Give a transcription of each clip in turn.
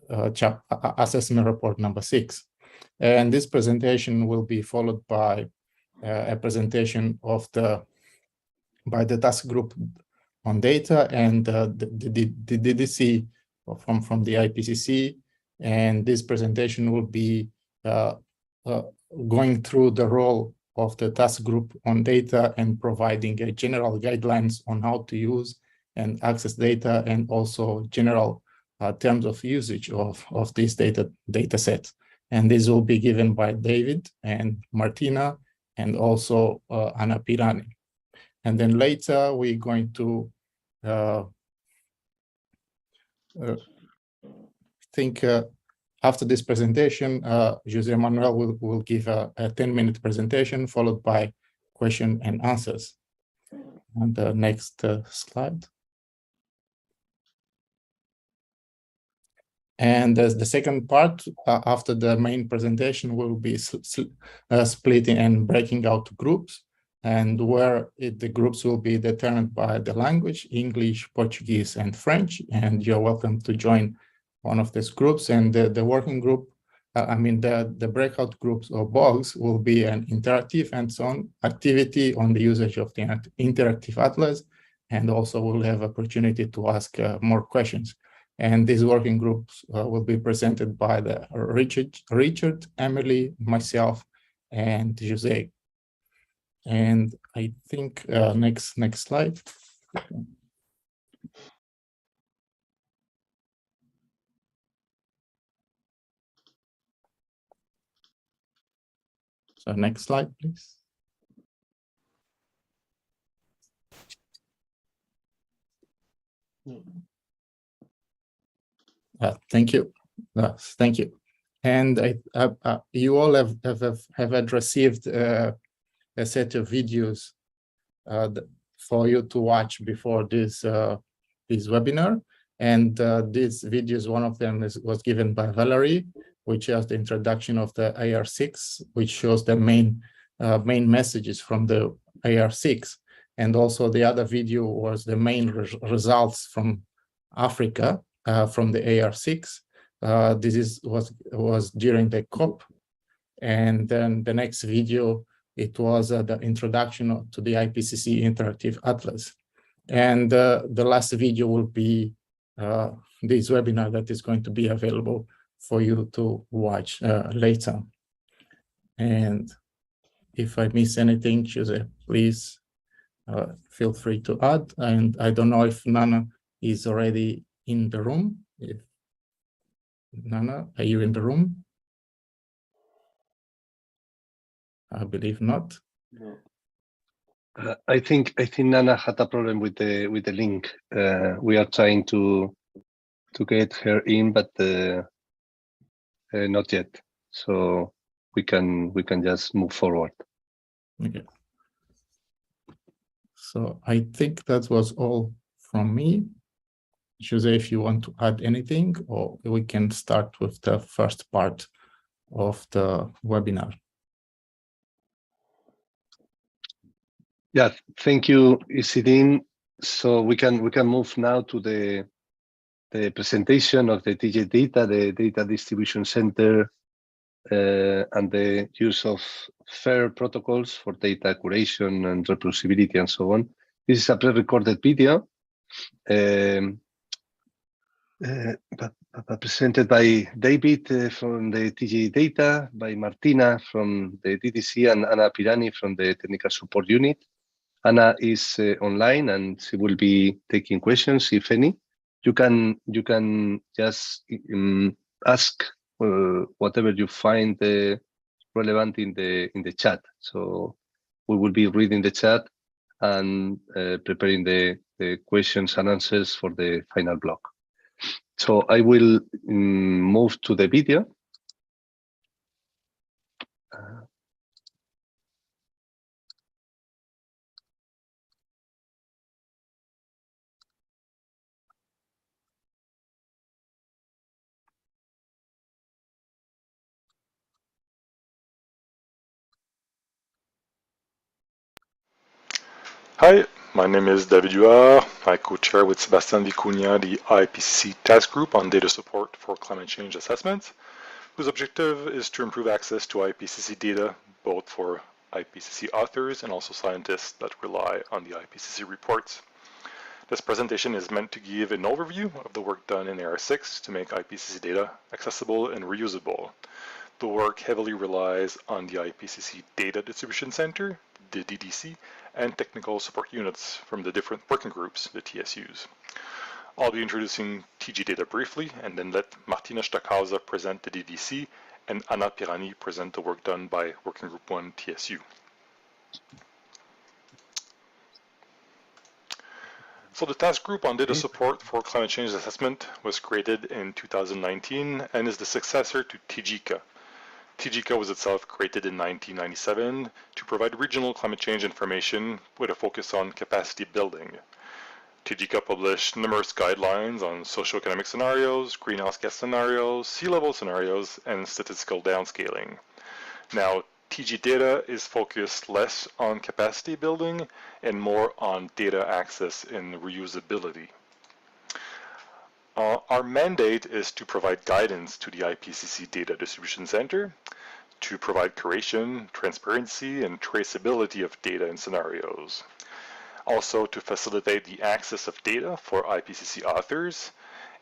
assessment report number 6. And this presentation will be followed by a presentation of by the task group on data and the DDC from the IPCC. And this presentation will be going through the role of the task group on data and providing a general guidelines on how to use and access data, and also general terms of usage of this data set. And this will be given by David and Martina and also Anna Pirani. And then later we're going to after this presentation, José Manuel will give a 10-minute presentation followed by question and answers. And the next slide. And as the second part, after the main presentation, will be splitting and breaking out groups, and where the groups will be determined by the language, English, Portuguese, and French. And you're welcome to join one of these groups. And the working group, the breakout groups or BOGs will be an interactive hands-on activity on the usage of the interactive atlas, and also we'll have opportunity to ask more questions. And these working groups will be presented by the Richard, Emily, myself, and José. And I think next slide. So next slide, please. Thank you. Thank you. And you all have received a set of videos for you to watch before this webinar. And these videos, one of them was given by Valerie, which is the introduction of the AR6, which shows the main messages from the AR6. And also the other video was the main results from Africa, from the AR6. This was during the COP. And then the next video, it was the introduction to the IPCC Interactive Atlas. And the last video will be this webinar that is going to be available for you to watch later. And if I miss anything, José, please feel free to add. And I don't know if Nana is already in the room. Nana, are you in the room? I believe not. No. I think Nana had a problem with the link. We are trying to get her in, but not yet. So we can just move forward. Okay. So I think that was all from me. José, if you want to add anything, or we can start with the first part of the webinar. Yeah, thank you, Izidine. So we can move now to the presentation of the TG-Data, the Data Distribution Center, and the use of FAIR protocols for data curation and reproducibility and so on. This is a pre-recorded video presented by David from the TG-Data, by Martina from the DDC, and Anna Pirani from the Technical Support Unit. Anna is online and she will be taking questions, if any. You can just ask whatever you find relevant in the chat. So we will be reading the chat and preparing the questions and answers for the final block. So I will move to the video. Hi, My name is David Huard. I co-chair with Sebastian Vicuña the IPCC Task Group on Data Support for Climate Change Assessment, whose objective is to improve access to IPCC data, both for IPCC authors and also scientists that rely on the IPCC reports. This presentation is meant to give an overview of the work done in AR6 to make IPCC data accessible and reusable. The work heavily relies on the IPCC Data Distribution Center, the DDC, and technical support units from the different working groups, the TSUs. I'll be introducing TG-Data briefly, and then let Martina Stockhause present the DDC, and Anna Pirani present the work done by Working Group 1 TSU. So the Task Group on Data Support for Climate Change Assessment was created in 2019 and is the successor to TGCA. TGCA was itself created in 1997 to provide regional climate change information with a focus on capacity building. TGCA published numerous guidelines on socioeconomic scenarios, greenhouse gas scenarios, sea level scenarios, and statistical downscaling. Now, TG-Data is focused less on capacity building and more on data access and reusability. Our mandate is to provide guidance to the IPCC Data Distribution Center, to provide curation, transparency, and traceability of data and scenarios. Also to facilitate the access of data for IPCC authors,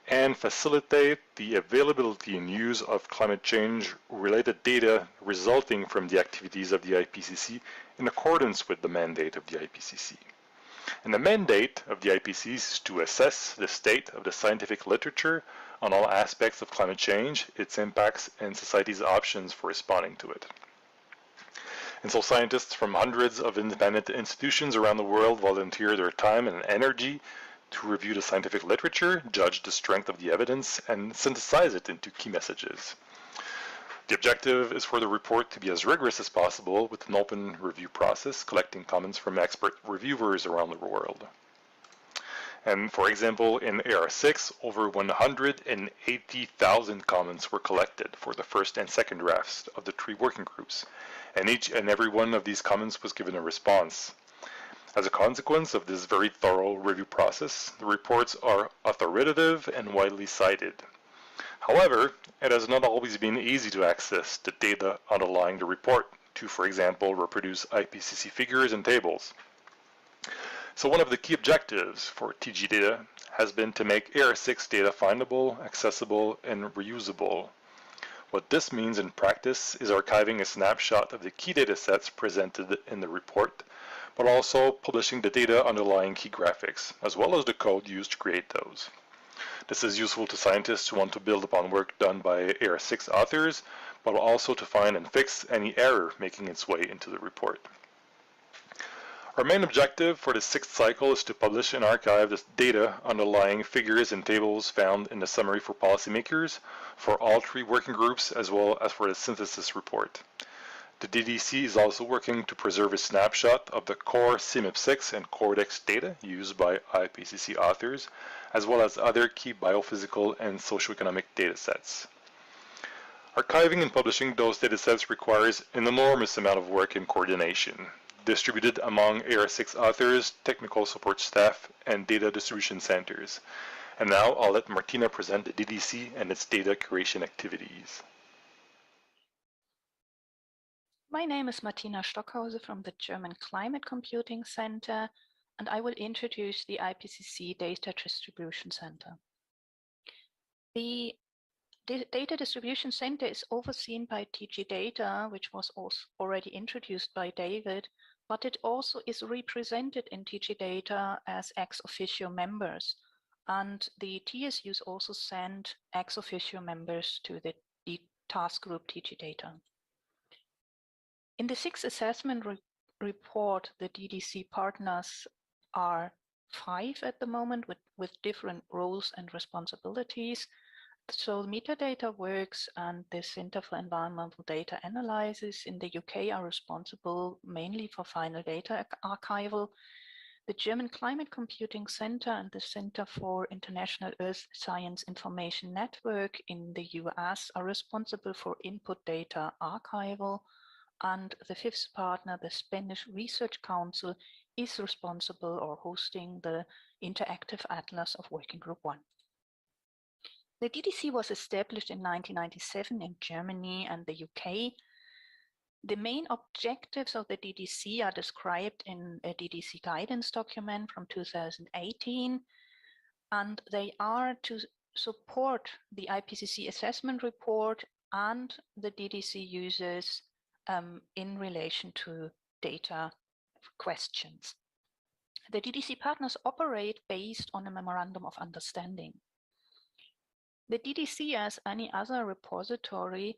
and facilitate the availability and use of climate change-related data resulting from the activities of the IPCC in accordance with the mandate of the IPCC. And the mandate of the IPCC is to assess the state of the scientific literature on all aspects of climate change, its impacts, and society's options for responding to it. And so scientists from hundreds of independent institutions around the world volunteer their time and energy to review the scientific literature, judge the strength of the evidence, and synthesize it into key messages. The objective is for the report to be as rigorous as possible with an open review process, collecting comments from expert reviewers around the world. And for example, in AR6, over 180,000 comments were collected for the first and second drafts of the 3 working groups, and each and every one of these comments was given a response. As a consequence of this very thorough review process, the reports are authoritative and widely cited. However, it has not always been easy to access the data underlying the report to, for example, reproduce IPCC figures and tables. So one of the key objectives for TG-Data has been to make AR6 data findable, accessible, and reusable. What this means in practice is archiving a snapshot of the key data sets presented in the report, but also publishing the data underlying key graphics, as well as the code used to create those. This is useful to scientists who want to build upon work done by AR6 authors, but also to find and fix any error making its way into the report. Our main objective for the 6th cycle is to publish and archive the data underlying figures and tables found in the summary for policymakers for all 3 working groups, as well as for the synthesis report. The DDC is also working to preserve a snapshot of the core CMIP6 and Cordex data used by IPCC authors, as well as other key biophysical and socioeconomic data sets. Archiving and publishing those data sets requires an enormous amount of work and coordination, distributed among AR6 authors, technical support staff, and data distribution centers. And now I'll let Martina present the DDC and its data curation activities. My name is Martina Stockhause from the German Climate Computing Center, and I will introduce the IPCC Data Distribution Center. The Data Distribution Center is overseen by TG-Data, which was also already introduced by David, but it also is represented in TG-Data as ex officio members, and the TSUs also send ex officio members to the task group TG-Data. In the 6th assessment report, the DDC partners are 5 at the moment with different roles and responsibilities. So Metadata Works and the Center for Environmental Data Analysis in the UK are responsible mainly for final data archival. The German Climate Computing Center and the Center for International Earth Science Information Network in the US are responsible for input data archival. And the 5th partner, the Spanish Research Council, is responsible or hosting the interactive atlas of Working Group 1. The DDC was established in 1997 in Germany and the UK. The main objectives of the DDC are described in a DDC guidance document from 2018, and they are to support the IPCC assessment report and the DDC users in relation to data questions. The DDC partners operate based on a memorandum of understanding. The DDC, as any other repository,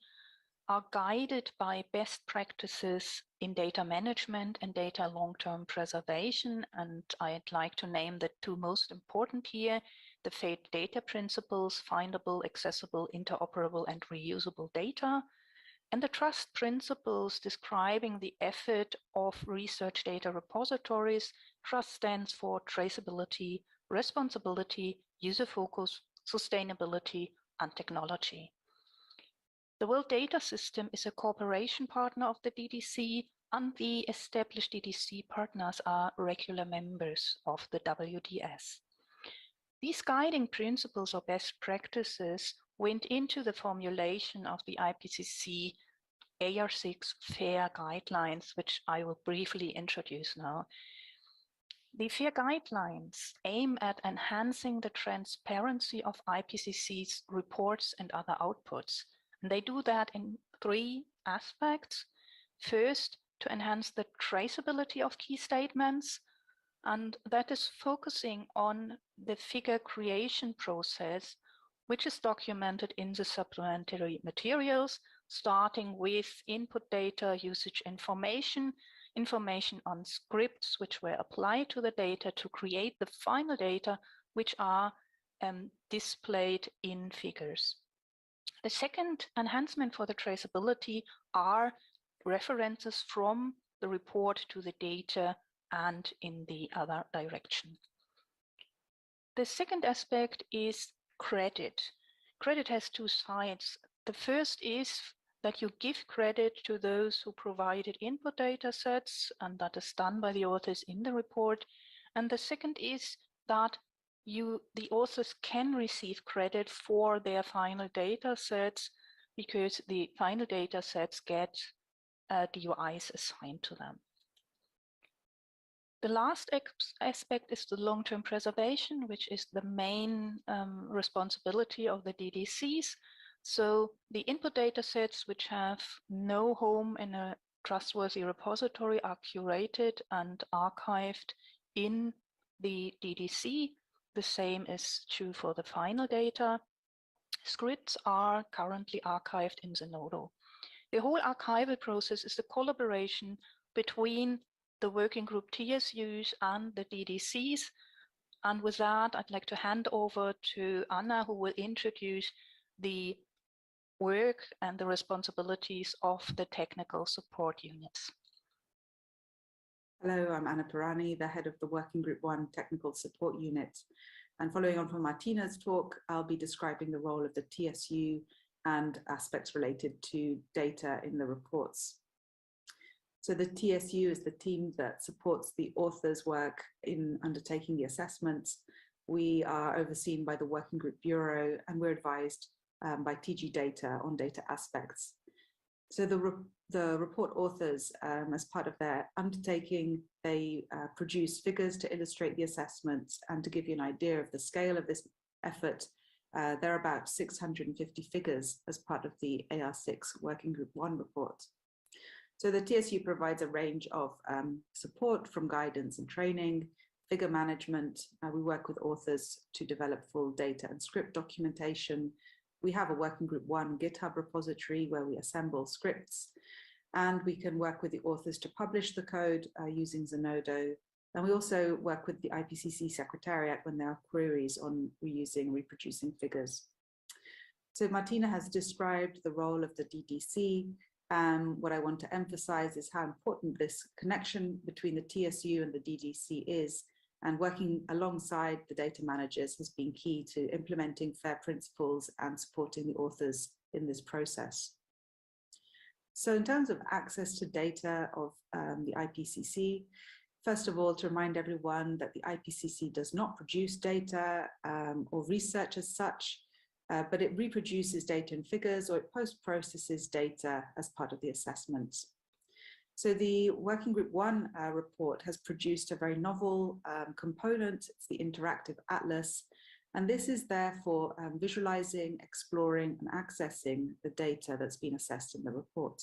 are guided by best practices in data management and data long-term preservation, and I'd like to name the two most important here: the FADE data principles, findable, accessible, interoperable, and reusable data, and the trust principles describing the effort of research data repositories. Trust stands for traceability, responsibility, user focus, sustainability, and technology. The World Data System is a cooperation partner of the DDC, and the established DDC partners are regular members of the WDS. These guiding principles or best practices went into the formulation of the IPCC AR6 FAIR guidelines, which I will briefly introduce now. The FAIR guidelines aim at enhancing the transparency of IPCC's reports and other outputs. And they do that in three aspects. First, to enhance the traceability of key statements, and that is focusing on the figure creation process, which is documented in the supplementary materials, starting with input data, usage information, information on scripts which were applied to the data to create the final data, which are displayed in figures. The second enhancement for the traceability are references from the report to the data and in the other direction. The second aspect is credit. Credit has two sides. The first is that you give credit to those who provided input data sets, and that is done by the authors in the report. And the second is that the authors can receive credit for their final data sets because the final data sets get DOIs assigned to them. The last aspect is the long-term preservation, which is the main responsibility of the DDCs. So the input data sets which have no home in a trustworthy repository are curated and archived in the DDC. The same is true for the final data. Scripts are currently archived in Zenodo. The whole archival process is the collaboration between the working group TSUs and the DDCs. And with that, I'd like to hand over to Anna, who will introduce the work and the responsibilities of the technical support units. Hello, I'm Anna Pirani, the head of the Working Group 1 Technical Support Unit. And following on from Martina's talk, I'll be describing the role of the TSU and aspects related to data in the reports. So the TSU is the team that supports the author's work in undertaking the assessments. We are overseen by the Working Group Bureau, and we're advised by TG-Data on data aspects. So the report authors, as part of their undertaking, they produce figures to illustrate the assessments, and to give you an idea of the scale of this effort, there are about 650 figures as part of the AR6 Working Group 1 report. So the TSU provides a range of support from guidance and training, figure management. We work with authors to develop full data and script documentation. We have a Working Group 1 GitHub repository where we assemble scripts, and we can work with the authors to publish the code using Zenodo. And we also work with the IPCC Secretariat when there are queries on reproducing figures. So Martina has described the role of the DDC. What I want to emphasize is how important this connection between the TSU and the DDC is, and working alongside the data managers has been key to implementing FAIR principles and supporting the authors in this process. So in terms of access to data of the IPCC, First of all, to remind everyone that the IPCC does not produce data or research as such, but it reproduces data in figures or it post-processes data as part of the assessment. So the Working Group 1 report has produced a very novel component. It's the interactive atlas. And this is there for visualizing, exploring, and accessing the data that's been assessed in the report.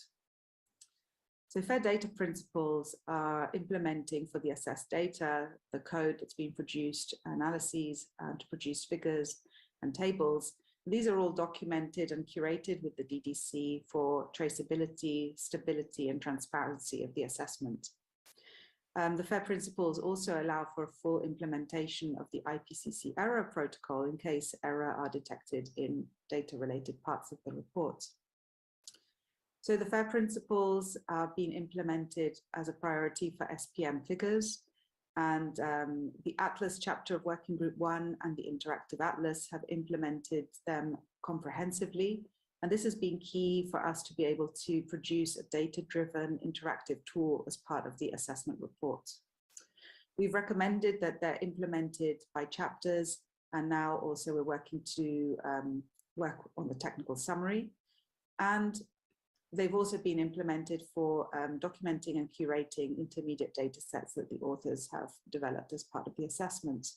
So FAIR data principles are implementing for the assessed data, the code that's been produced, analyses to produce figures and tables. These are all documented and curated with the DDC for traceability, stability, and transparency of the assessment. The FAIR principles also allow for a full implementation of the IPCC error protocol in case error are detected in data-related parts of the report. So the FAIR principles are being implemented as a priority for SPM figures, and the Atlas chapter of Working Group 1 and the Interactive Atlas have implemented them comprehensively. And this has been key for us to be able to produce a data-driven interactive tool as part of the assessment report. We've recommended that they're implemented by chapters, and now also we're working to work on the technical summary. And they've also been implemented for documenting and curating intermediate data sets that the authors have developed as part of the assessment.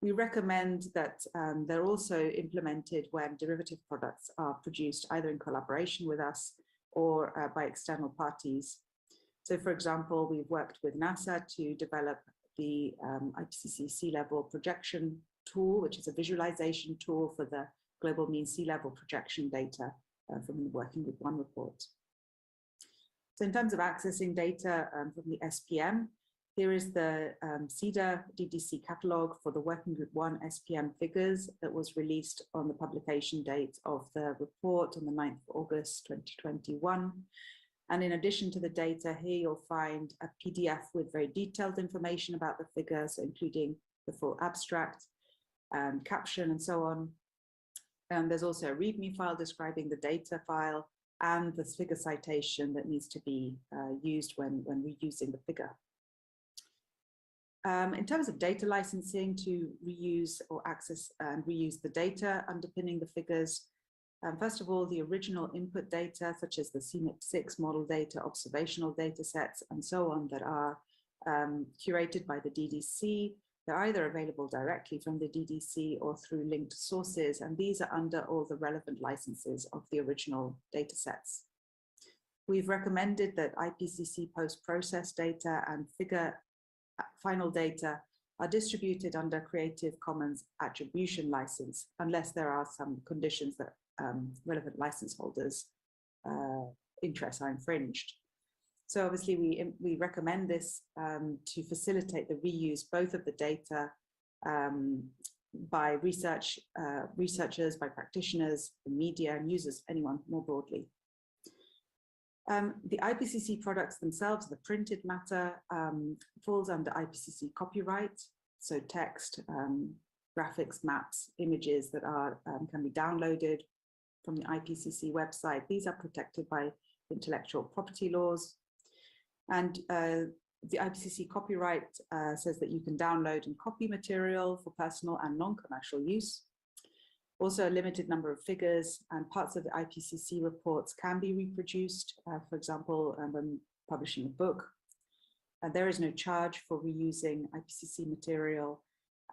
We recommend that they're also implemented when derivative products are produced either in collaboration with us or by external parties. So for example, we've worked with NASA to develop the IPCC sea level projection tool, which is a visualization tool for the global mean sea level projection data from the Working Group 1 report. So in terms of accessing data from the SPM, here is the CEDA DDC catalog for the Working Group 1 SPM figures that was released on the publication date of the report on the 9th of August 2021. And in addition to the data, here you'll find a PDF with very detailed information about the figures, including the full abstract, caption, and so on. And there's also a README file describing the data file and the figure citation that needs to be used when reusing the figure. In terms of data licensing to reuse or access and reuse the data underpinning the figures, first of all, the original input data, such as the CMIP6 model data, observational data sets, and so on, that are curated by the DDC, they're either available directly from the DDC or through linked sources, and these are under all the relevant licenses of the original data sets. We've recommended that IPCC post-process data and figure final data are distributed under Creative Commons attribution license, unless there are some conditions that relevant license holders' interests are infringed. So obviously we recommend this to facilitate the reuse both of the data by researchers, by practitioners, the media, and users, anyone more broadly. The IPCC products themselves, the printed matter, falls under IPCC copyright. So text, graphics, maps, images that are can be downloaded from the IPCC website. These are protected by intellectual property laws. And the IPCC copyright says that you can download and copy material for personal and non-commercial use. Also, a limited number of figures and parts of the IPCC reports can be reproduced, for example, when publishing a book. There is no charge for reusing IPCC material,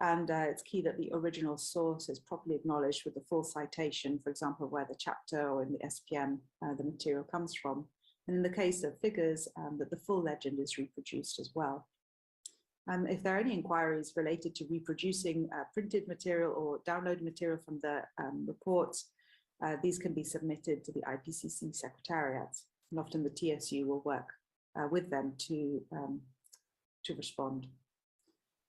and it's key that the original source is properly acknowledged with the full citation, for example, where the chapter or in the SPM the material comes from. And in the case of figures, that the full legend is reproduced as well. If there are any inquiries related to reproducing printed material or downloaded material from the reports, these can be submitted to the IPCC Secretariat, and often the TSU will work with them to respond.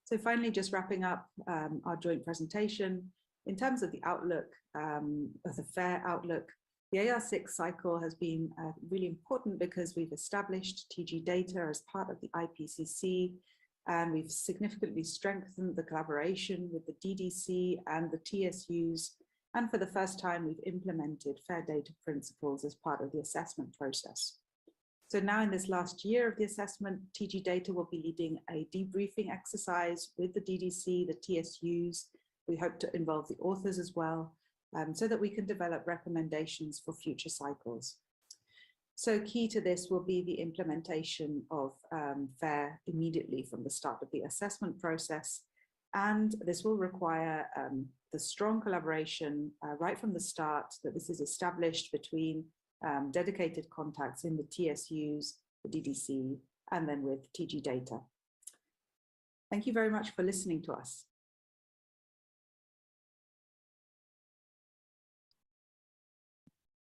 So finally, just wrapping up our joint presentation, in terms of the outlook, of the FAIR outlook, the AR6 cycle has been really important because we've established TG-Data as part of the IPCC, and we've significantly strengthened the collaboration with the DDC and the TSUs. And for the first time, we've implemented FAIR data principles as part of the assessment process. So now in this last year of the assessment, TG-Data will be leading a debriefing exercise with the DDC, the TSUs. We hope to involve the authors as well, so that we can develop recommendations for future cycles. So key to this will be the implementation of FAIR immediately from the start of the assessment process. And this will require the strong collaboration right from the start, that this is established between dedicated contacts in the TSUs, the DDC, and then with TG-Data. Thank you very much for listening to us.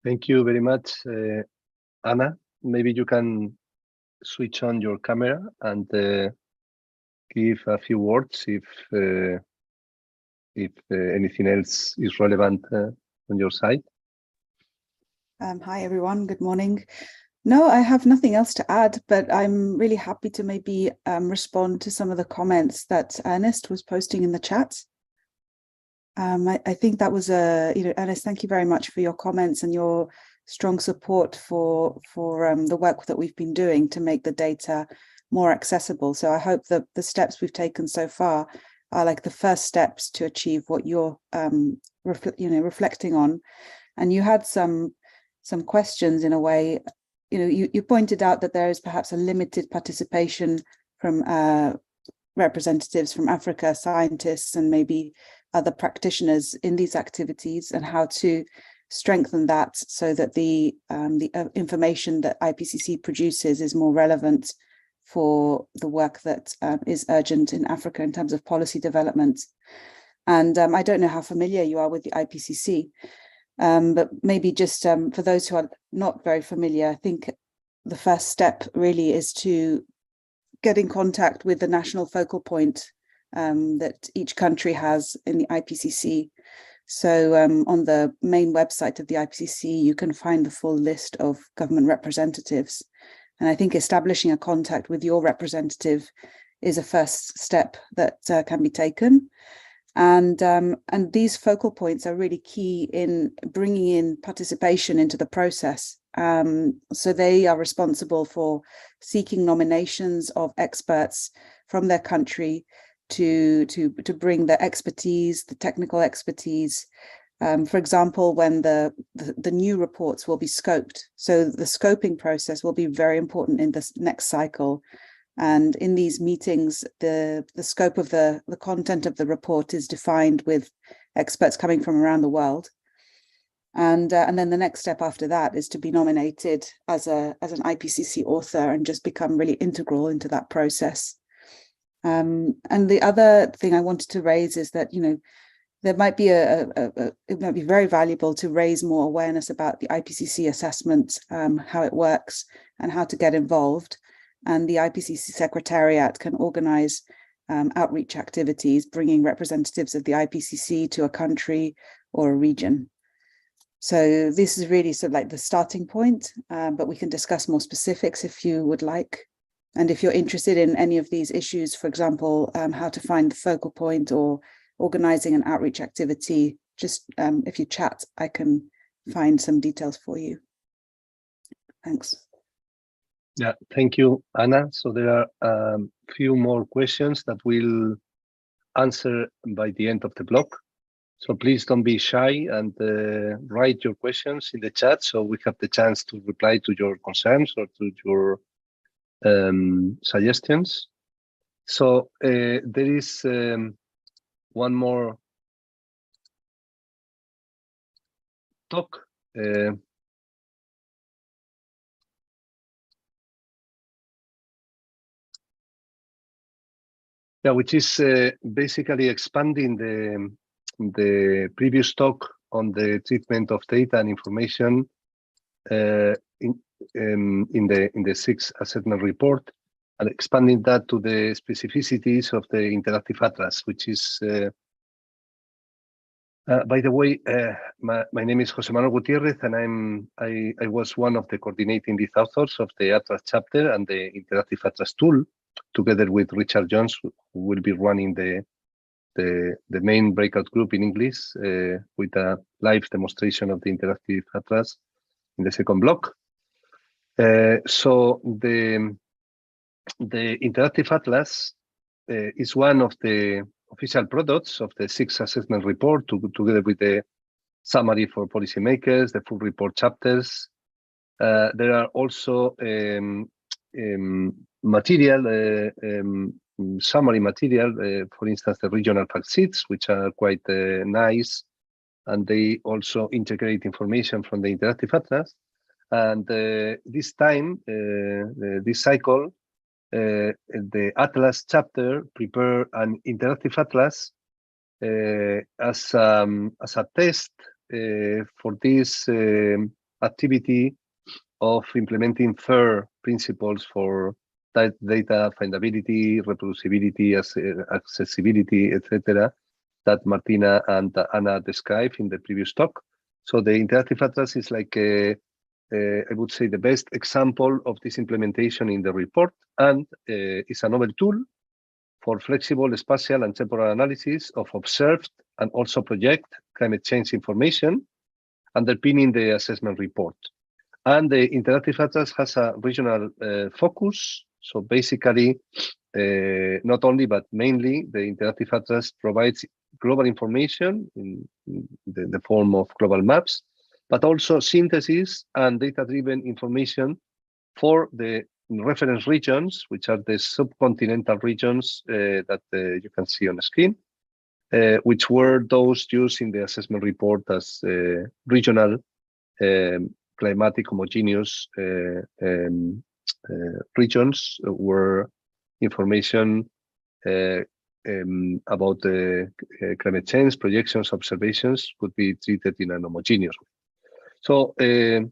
Thank you very much, Anna. Maybe you can switch on your camera and give a few words if anything else is relevant on your side. Hi, everyone. Good morning. No, I have nothing else to add, but I'm really happy to maybe respond to some of the comments that Ernest was posting in the chat. I think that was Ernest, thank you very much for your comments and your strong support for the work that we've been doing to make the data more accessible. So I hope that the steps we've taken so far are like the first steps to achieve what you're reflecting on. And you had some questions in a way. You pointed out that there is perhaps a limited participation from representatives from Africa, scientists, and maybe other practitioners in these activities, and how to strengthen that so that the information that IPCC produces is more relevant for the work that is urgent in Africa in terms of policy development. And I don't know how familiar you are with the IPCC, but maybe just for those who are not very familiar, I think the first step really is to get in contact with the national focal point that each country has in the IPCC. So on the main website of the IPCC, you can find the full list of government representatives. And I think establishing a contact with your representative is a first step that can be taken. And these focal points are really key in bringing in participation into the process. So they are responsible for seeking nominations of experts from their country to bring the expertise, the technical expertise. For example, when the new reports will be scoped. So the scoping process will be very important in this next cycle. And in these meetings, the scope of the content of the report is defined with experts coming from around the world. And then the next step after that is to be nominated as an IPCC author and just become really integral into that process. And the other thing I wanted to raise is that, there might be it might be very valuable to raise more awareness about the IPCC assessment, how it works and how to get involved. And the IPCC Secretariat can organize outreach activities, bringing representatives of the IPCC to a country or a region. So this is really sort of like the starting point, but we can discuss more specifics if you would like. And if you're interested in any of these issues, for example, how to find the focal point or organizing an outreach activity, just if you chat, I can find some details for you. Thanks. Yeah, thank you, Anna. So there are a few more questions that we'll answer by the end of the block. So please don't be shy and write your questions in the chat so we have the chance to reply to your concerns or to your suggestions. So there is one more talk. Yeah, which is basically expanding the previous talk on the treatment of data and information in the sixth assessment report, and expanding that to the specificities of the interactive atlas, which is, by the way, my name is José Manuel Gutiérrez, and I was one of the coordinating lead authors of the Atlas chapter and the interactive atlas tool, together with Richard Jones, who will be running the main breakout group in English with a live demonstration of the interactive atlas in the second block. So the Interactive Atlas is one of the official products of the 6th assessment report, together with the summary for policymakers, the full report chapters. There are also material, summary material, for instance, the regional fact sheets, which are quite nice, and they also integrate information from the Interactive Atlas. And this time, this cycle, the Atlas chapter prepare an Interactive Atlas as a test for this activity of implementing FAIR principles for data findability, reproducibility, accessibility, etc., that Martina and Anna described in the previous talk. So the Interactive Atlas is like I would say the best example of this implementation in the report, and is a novel tool for flexible spatial and temporal analysis of observed and also project climate change information underpinning the assessment report. And the Interactive Atlas has a regional focus. So basically, not only, but mainly, the Interactive Atlas provides global information in the form of global maps, but also synthesis and data-driven information for the reference regions, which are the subcontinental regions that you can see on the screen, which were those used in the assessment report as regional climatic homogeneous regions, where information about the climate change projections, observations could be treated in an homogeneous way. So then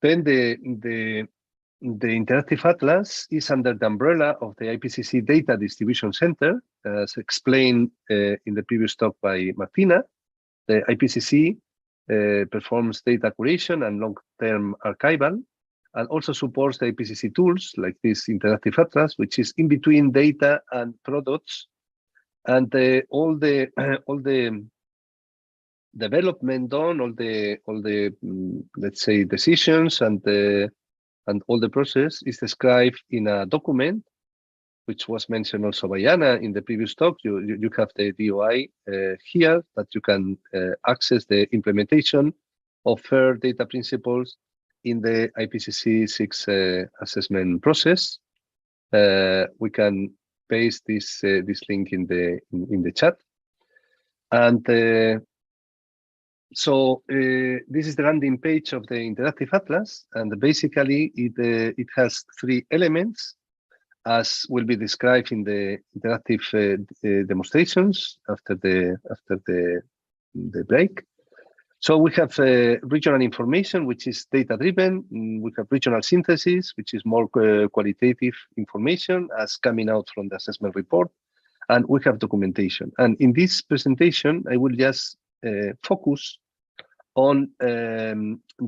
the Interactive Atlas is under the umbrella of the IPCC Data Distribution Center, as explained in the previous talk by Martina. The IPCC performs data curation and long-term archival, and also supports the IPCC tools like this Interactive Atlas, which is in between data and products, and all the development done, all the let's say decisions and all the process is described in a document, which was mentioned also by Anna in the previous talk. You have the DOI here, that you can access the implementation of FAIR data principles in the IPCC 6 assessment process. We can paste this link in the chat, and so this is the landing page of the Interactive Atlas, and basically it has 3 elements, as will be described in the interactive demonstrations after the break. So we have regional information, which is data-driven. We have regional synthesis, which is more qualitative information as coming out from the assessment report. And we have documentation. And in this presentation, I will just focus on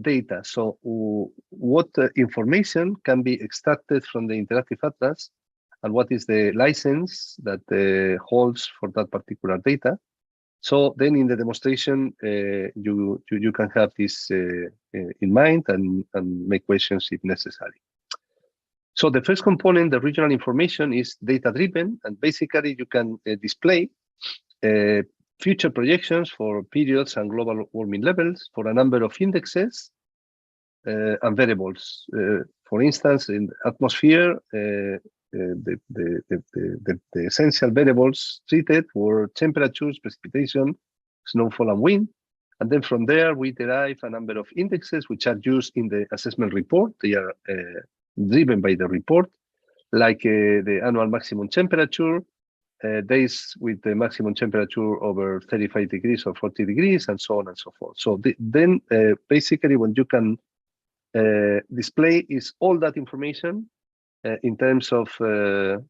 data. So what information can be extracted from the Interactive Atlas, and what is the license that holds for that particular data. So then in the demonstration, you can have this in mind and make questions if necessary. So the first component, the regional information, is data-driven, and basically you can display future projections for periods and global warming levels for a number of indexes and variables. For instance, in atmosphere, the essential variables treated were temperatures, precipitation, snowfall, and wind. And then from there, we derive a number of indexes which are used in the assessment report. They are driven by the report, like the annual maximum temperature, days with the maximum temperature over 35 degrees or 40 degrees, and so on and so forth. So then basically what you can display is all that information in terms of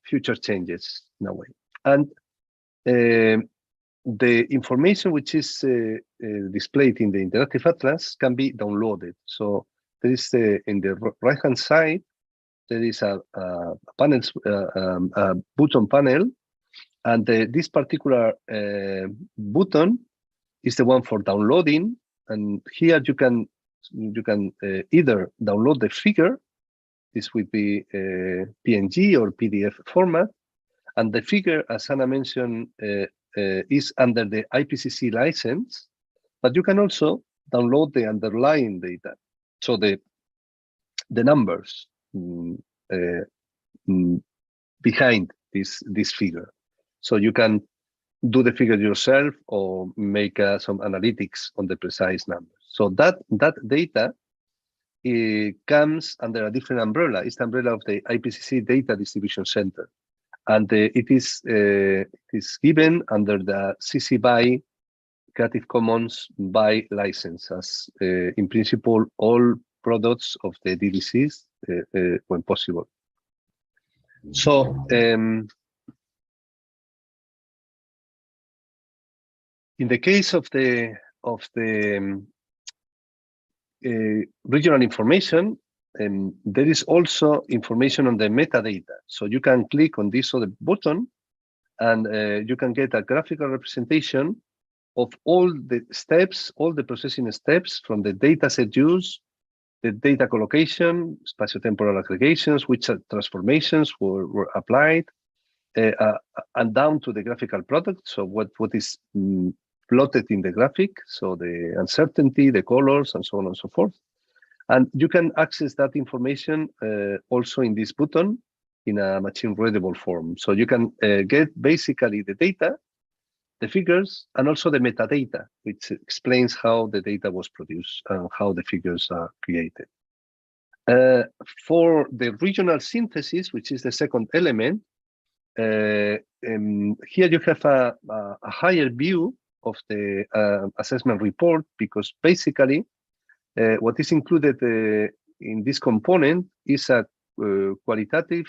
future changes in a way. And the information which is displayed in the Interactive Atlas can be downloaded. So there is in the right-hand side, there is a button panel, and this particular button is the one for downloading. And here you can you can either download the figure. This would be PNG or PDF format. And the figure, as Anna mentioned, is under the IPCC license, but you can also download the underlying data. So the numbers behind this figure. So you can do the figure yourself or make some analytics on the precise numbers. So that data comes under a different umbrella. It's the umbrella of the IPCC Data Distribution Center. And it is given under the CC BY Creative Commons BY license, as in principle all products of the DDCs when possible. So in the case of the regional information, there is also information on the metadata. So you can click on this other button and you can get a graphical representation of all the steps, all the processing steps from the data set use, the data collocation, spatiotemporal aggregations, which transformations were applied, and down to the graphical product. So what is plotted in the graphic, so the uncertainty, the colors, and so on and so forth. And you can access that information also in this button in a machine-readable form. So you can get basically the data, the figures, and also the metadata, which explains how the data was produced and how the figures are created. For the regional synthesis, which is the second element, here you have a higher view of the assessment report, because basically what is included in this component is a qualitative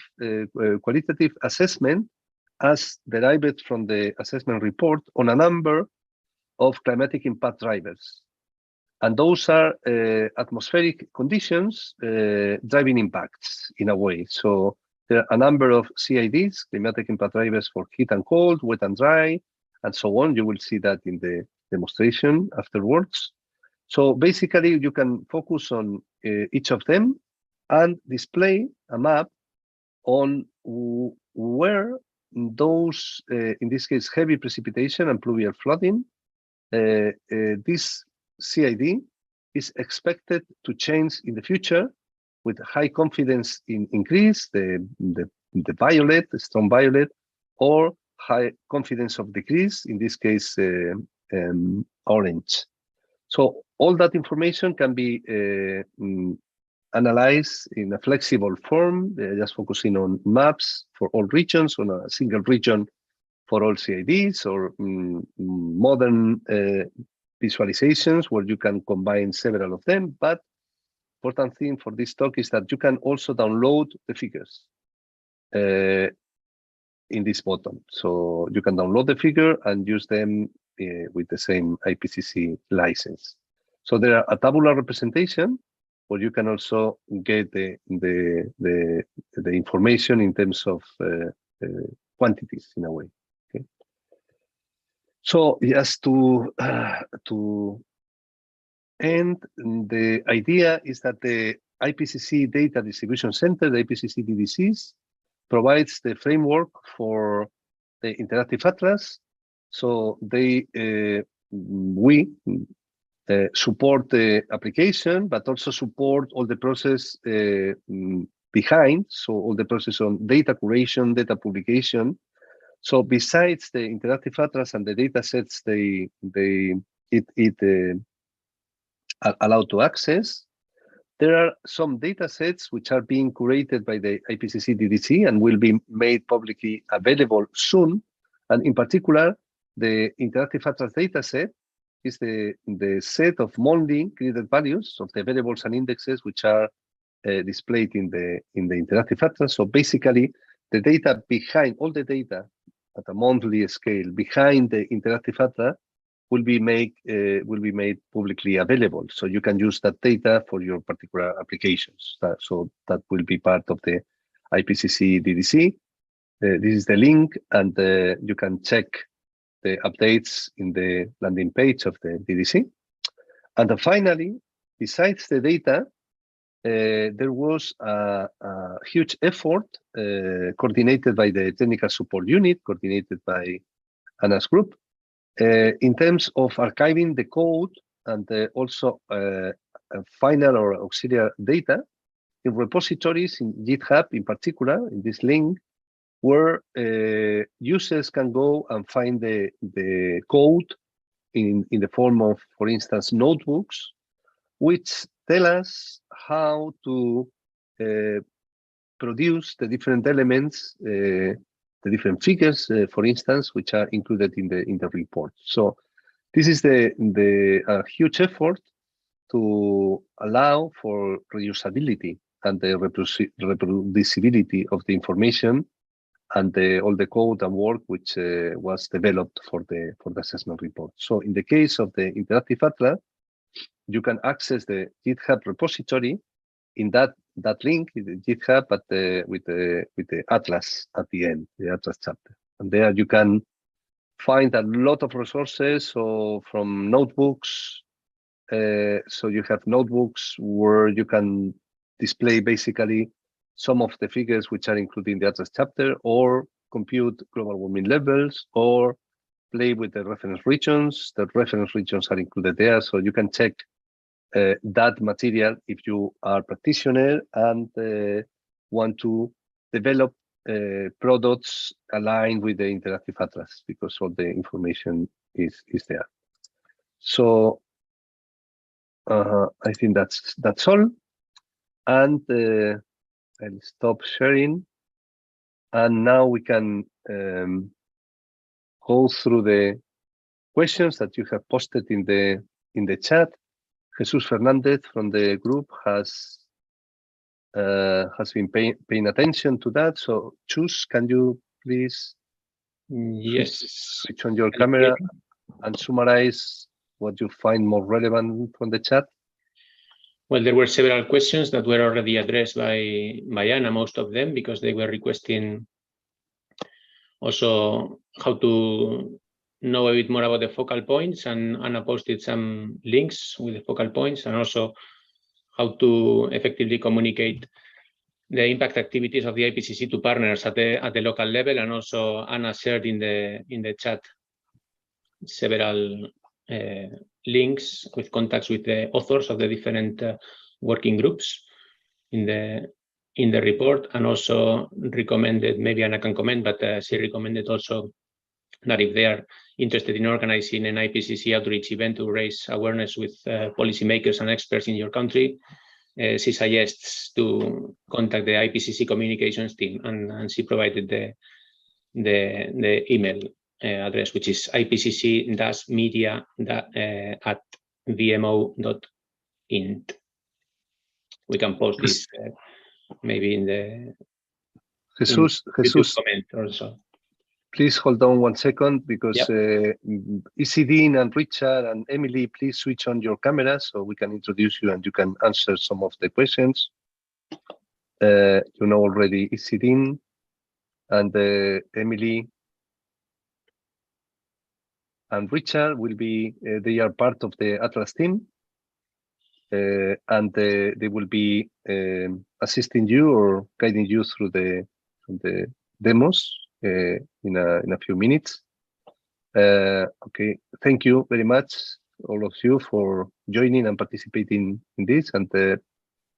assessment as derived from the assessment report on a number of climatic impact drivers. And those are atmospheric conditions driving impacts in a way. So there are a number of CIDs, climatic impact drivers for heat and cold, wet and dry, and so on. You will see that in the demonstration afterwards. So basically, you can focus on each of them and display a map on where those, in this case, heavy precipitation and pluvial flooding, this CID is expected to change in the future with high confidence in increase, the violet, the strong violet, or high confidence of decrease, in this case, orange. So all that information can be analyzed in a flexible form, just focusing on maps for all regions, on a single region for all CIDs, or modern visualizations where you can combine several of them. But important thing for this talk is that you can also download the figures in this button. So you can download the figure and use them with the same IPCC license. So there are a tabular representation where you can also get the information in terms of quantities in a way. Okay. So just to end, the idea is that the IPCC Data Distribution Center, the IPCC DDCs, provides the framework for the interactive atlas. So we support the application, but also support all the process behind. So all the process on data curation, data publication. So besides the interactive atlas and the data sets it allowed to access, there are some data sets which are being curated by the IPCC DDC and will be made publicly available soon. And in particular, the interactive atlas data set is the set of Monly created values of the variables and indexes which are displayed in the interactive atlas. So basically, the data behind, all the data at a monthly scale behind the interactive atlas will be made publicly available. So you can use that data for your particular applications. So that will be part of the IPCC DDC. This is the link, and you can check the updates in the landing page of the DDC. And then finally, besides the data, there was a huge effort coordinated by the technical support unit, coordinated by Anna's group, in terms of archiving the code and also final or auxiliary data in repositories in GitHub in particular, in this link, where users can go and find the code in the form of, for instance, notebooks, which tell us how to produce the different elements, the different figures, for instance, which are included in the report. So this is the huge effort to allow for reusability and the reproducibility of the information and all the code and work which was developed for the assessment report. So in the case of the interactive atlas, you can access the GitHub repository in that link, the GitHub, but with the atlas at the end, the atlas chapter. And there you can find a lot of resources, so from notebooks. So you have notebooks where you can display basically some of the figures which are included in the atlas chapter, or compute global warming levels, or play with the reference regions. The reference regions are included there, so you can check that material if you are a practitioner and want to develop products aligned with the interactive atlas, because all the information is there. So I think that's all, and I'll stop sharing, and now we can go through the questions that you have posted in the chat. Jesus Fernandez from the group has been paying attention to that. So, Chus, can you please switch on your camera and summarize what you find more relevant from the chat? Well, there were several questions that were already addressed by Anna, most of them, because they were requesting also how to know a bit more about the focal points, and Anna posted some links with the focal points, and also how to effectively communicate the impact activities of the IPCC to partners at the local level, and also Anna shared in the chat several links with contacts with the authors of the different working groups in the report, and also recommended, maybe Anna can comment, but she recommended also that if they are interested in organizing an IPCC outreach event to raise awareness with policymakers and experts in your country, she suggests to contact the IPCC communications team, and she provided the email address, which is ipcc-media@vmo.int. We can post this maybe in the Jesus comment also. Please hold on 1 second, because Izidine and Richard and Emily, please switch on your camera so we can introduce you and you can answer some of the questions. You know already Izidine and Emily and Richard will be, they are part of the Atlas team, and they will be assisting you or guiding you through the demos in a few minutes. Okay, thank you very much, all of you, for joining and participating in this. And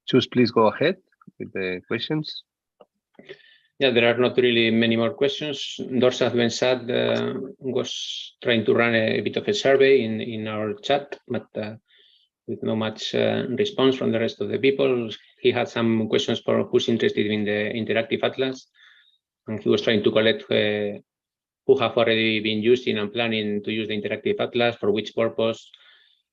Chus, please go ahead with the questions. Yeah, there are not really many more questions. Dorsat Bensad was trying to run a bit of a survey in our chat, but with no much response from the rest of the people. He had some questions for who's interested in the interactive atlas, and he was trying to collect who have already been using and planning to use the interactive atlas, for which purpose,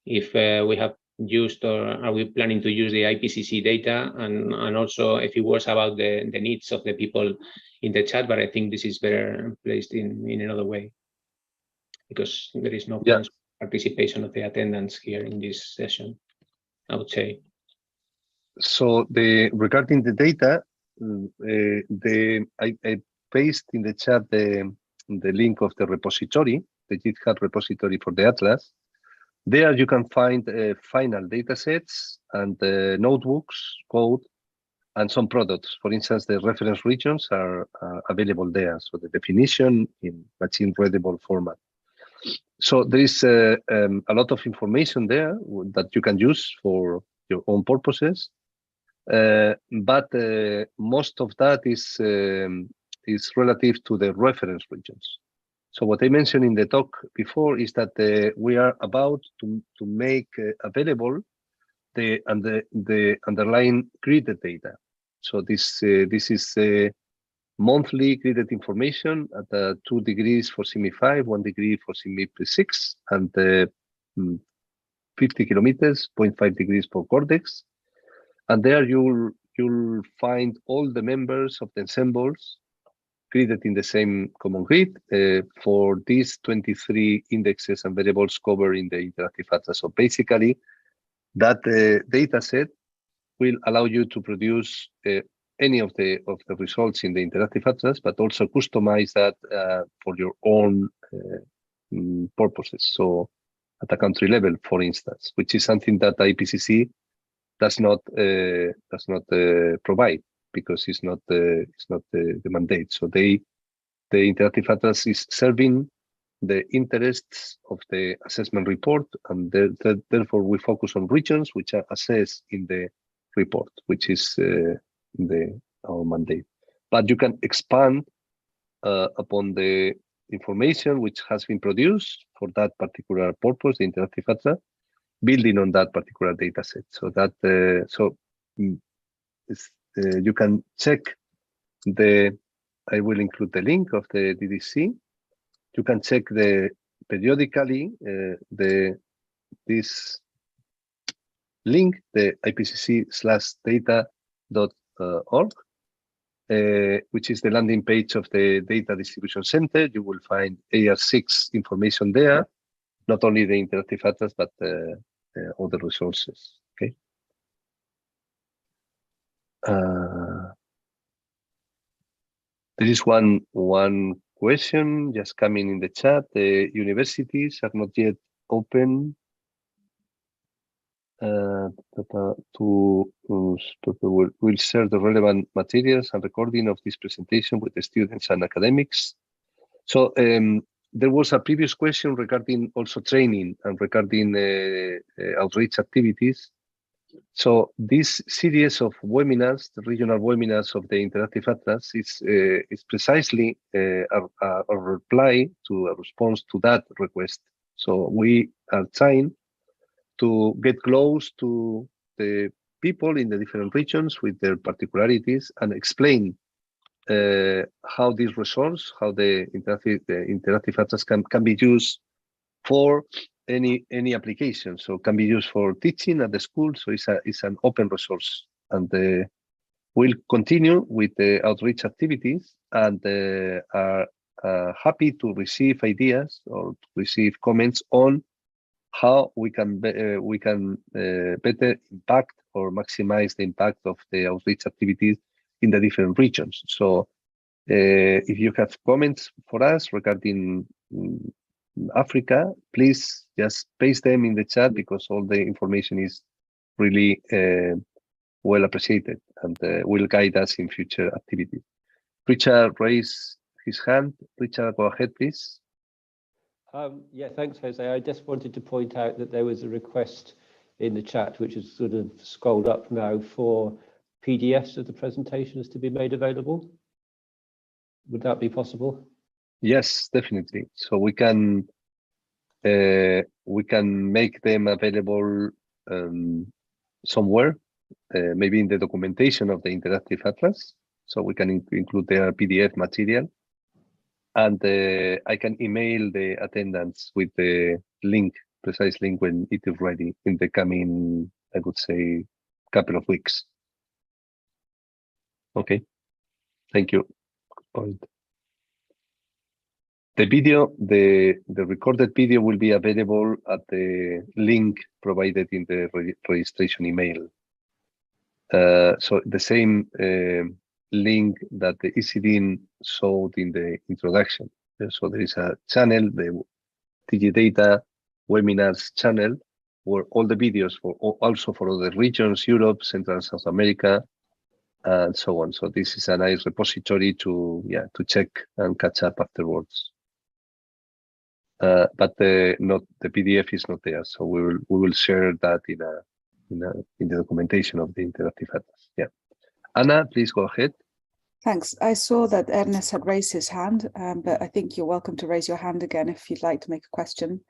if we have used or are we planning to use the IPCC data, and also a few words about the needs of the people in the chat. But I think this is better placed in another way, because there is no participation of the attendants here in this session, I would say. So regarding the data, I pasted in the chat the link of the repository, the GitHub repository for the Atlas, There you can find final data sets and notebooks, code, and some products. For instance, the reference regions are available there. So the definition in machine readable format. So there is a lot of information there that you can use for your own purposes. But most of that is relative to the reference regions. So what I mentioned in the talk before is that we are about to make available the underlying gridded data. So this is monthly gridded information at 2 degrees for CME5, 1 degree for CME6, and 50 kilometers, 0.5 degrees for Cortex. And there you'll find all the members of the ensembles gridded in the same common grid for these 23 indexes and variables covered in the interactive atlas. So basically, that data set will allow you to produce any of the results in the interactive atlas, but also customize that for your own purposes. So at a country level, for instance, which is something that IPCC does not provide, because it's not the mandate. So the interactive atlas is serving the interests of the assessment report, and therefore we focus on regions which are assessed in the report, which is our mandate. But you can expand upon the information which has been produced for that particular purpose, the interactive atlas, building on that particular data set. So that you can check I will include the link of the DDC. You can check periodically this link, the IPCC/data.org, which is the landing page of the Data Distribution Center. You will find AR6 information there, not only the interactive atlas, but other resources. Okay. There is one question just coming in the chat. The universities are not yet open will share the relevant materials and recording of this presentation with the students and academics. So there was a previous question regarding also training and regarding outreach activities. So this series of webinars, the regional webinars of the Interactive Atlas, is precisely a reply to a response to that request. So we are trying to get close to the people in the different regions with their particularities and explain how this resource, how the Interactive Atlas can be used for any application. So can be used for teaching at the school. So it's an open resource, and we'll continue with the outreach activities, and are happy to receive ideas or to receive comments on how we can better impact or maximize the impact of the outreach activities in the different regions. So if you have comments for us regarding Africa, please just paste them in the chat, because all the information is really well appreciated and will guide us in future activities. Richard raised his hand. Richard, go ahead, please. Yeah, thanks, Jose. I just wanted to point out that there was a request in the chat, which is sort of scrolled up now, for PDFs of the presentations to be made available. Would that be possible? Yes, definitely. So we can make them available somewhere, maybe in the documentation of the Interactive Atlas. So we can include their PDF material, and I can email the attendants with the link, precise link, when it is ready in the coming, I would say, couple of weeks. Okay, thank you. Good point. The video, the recorded video, will be available at the link provided in the registration email. So the same link that the Izidine showed in the introduction. So there is a channel, the TG-Data webinars channel where all the videos also for other regions, Europe, Central and South America, and so on. So this is a nice repository to check and catch up afterwards. But the PDF is not there, so we will share that in the documentation of the interactive atlas. Yeah, Anna, please go ahead. Thanks. I saw that Ernest had raised his hand, but I think you're welcome to raise your hand again if you'd like to make a question.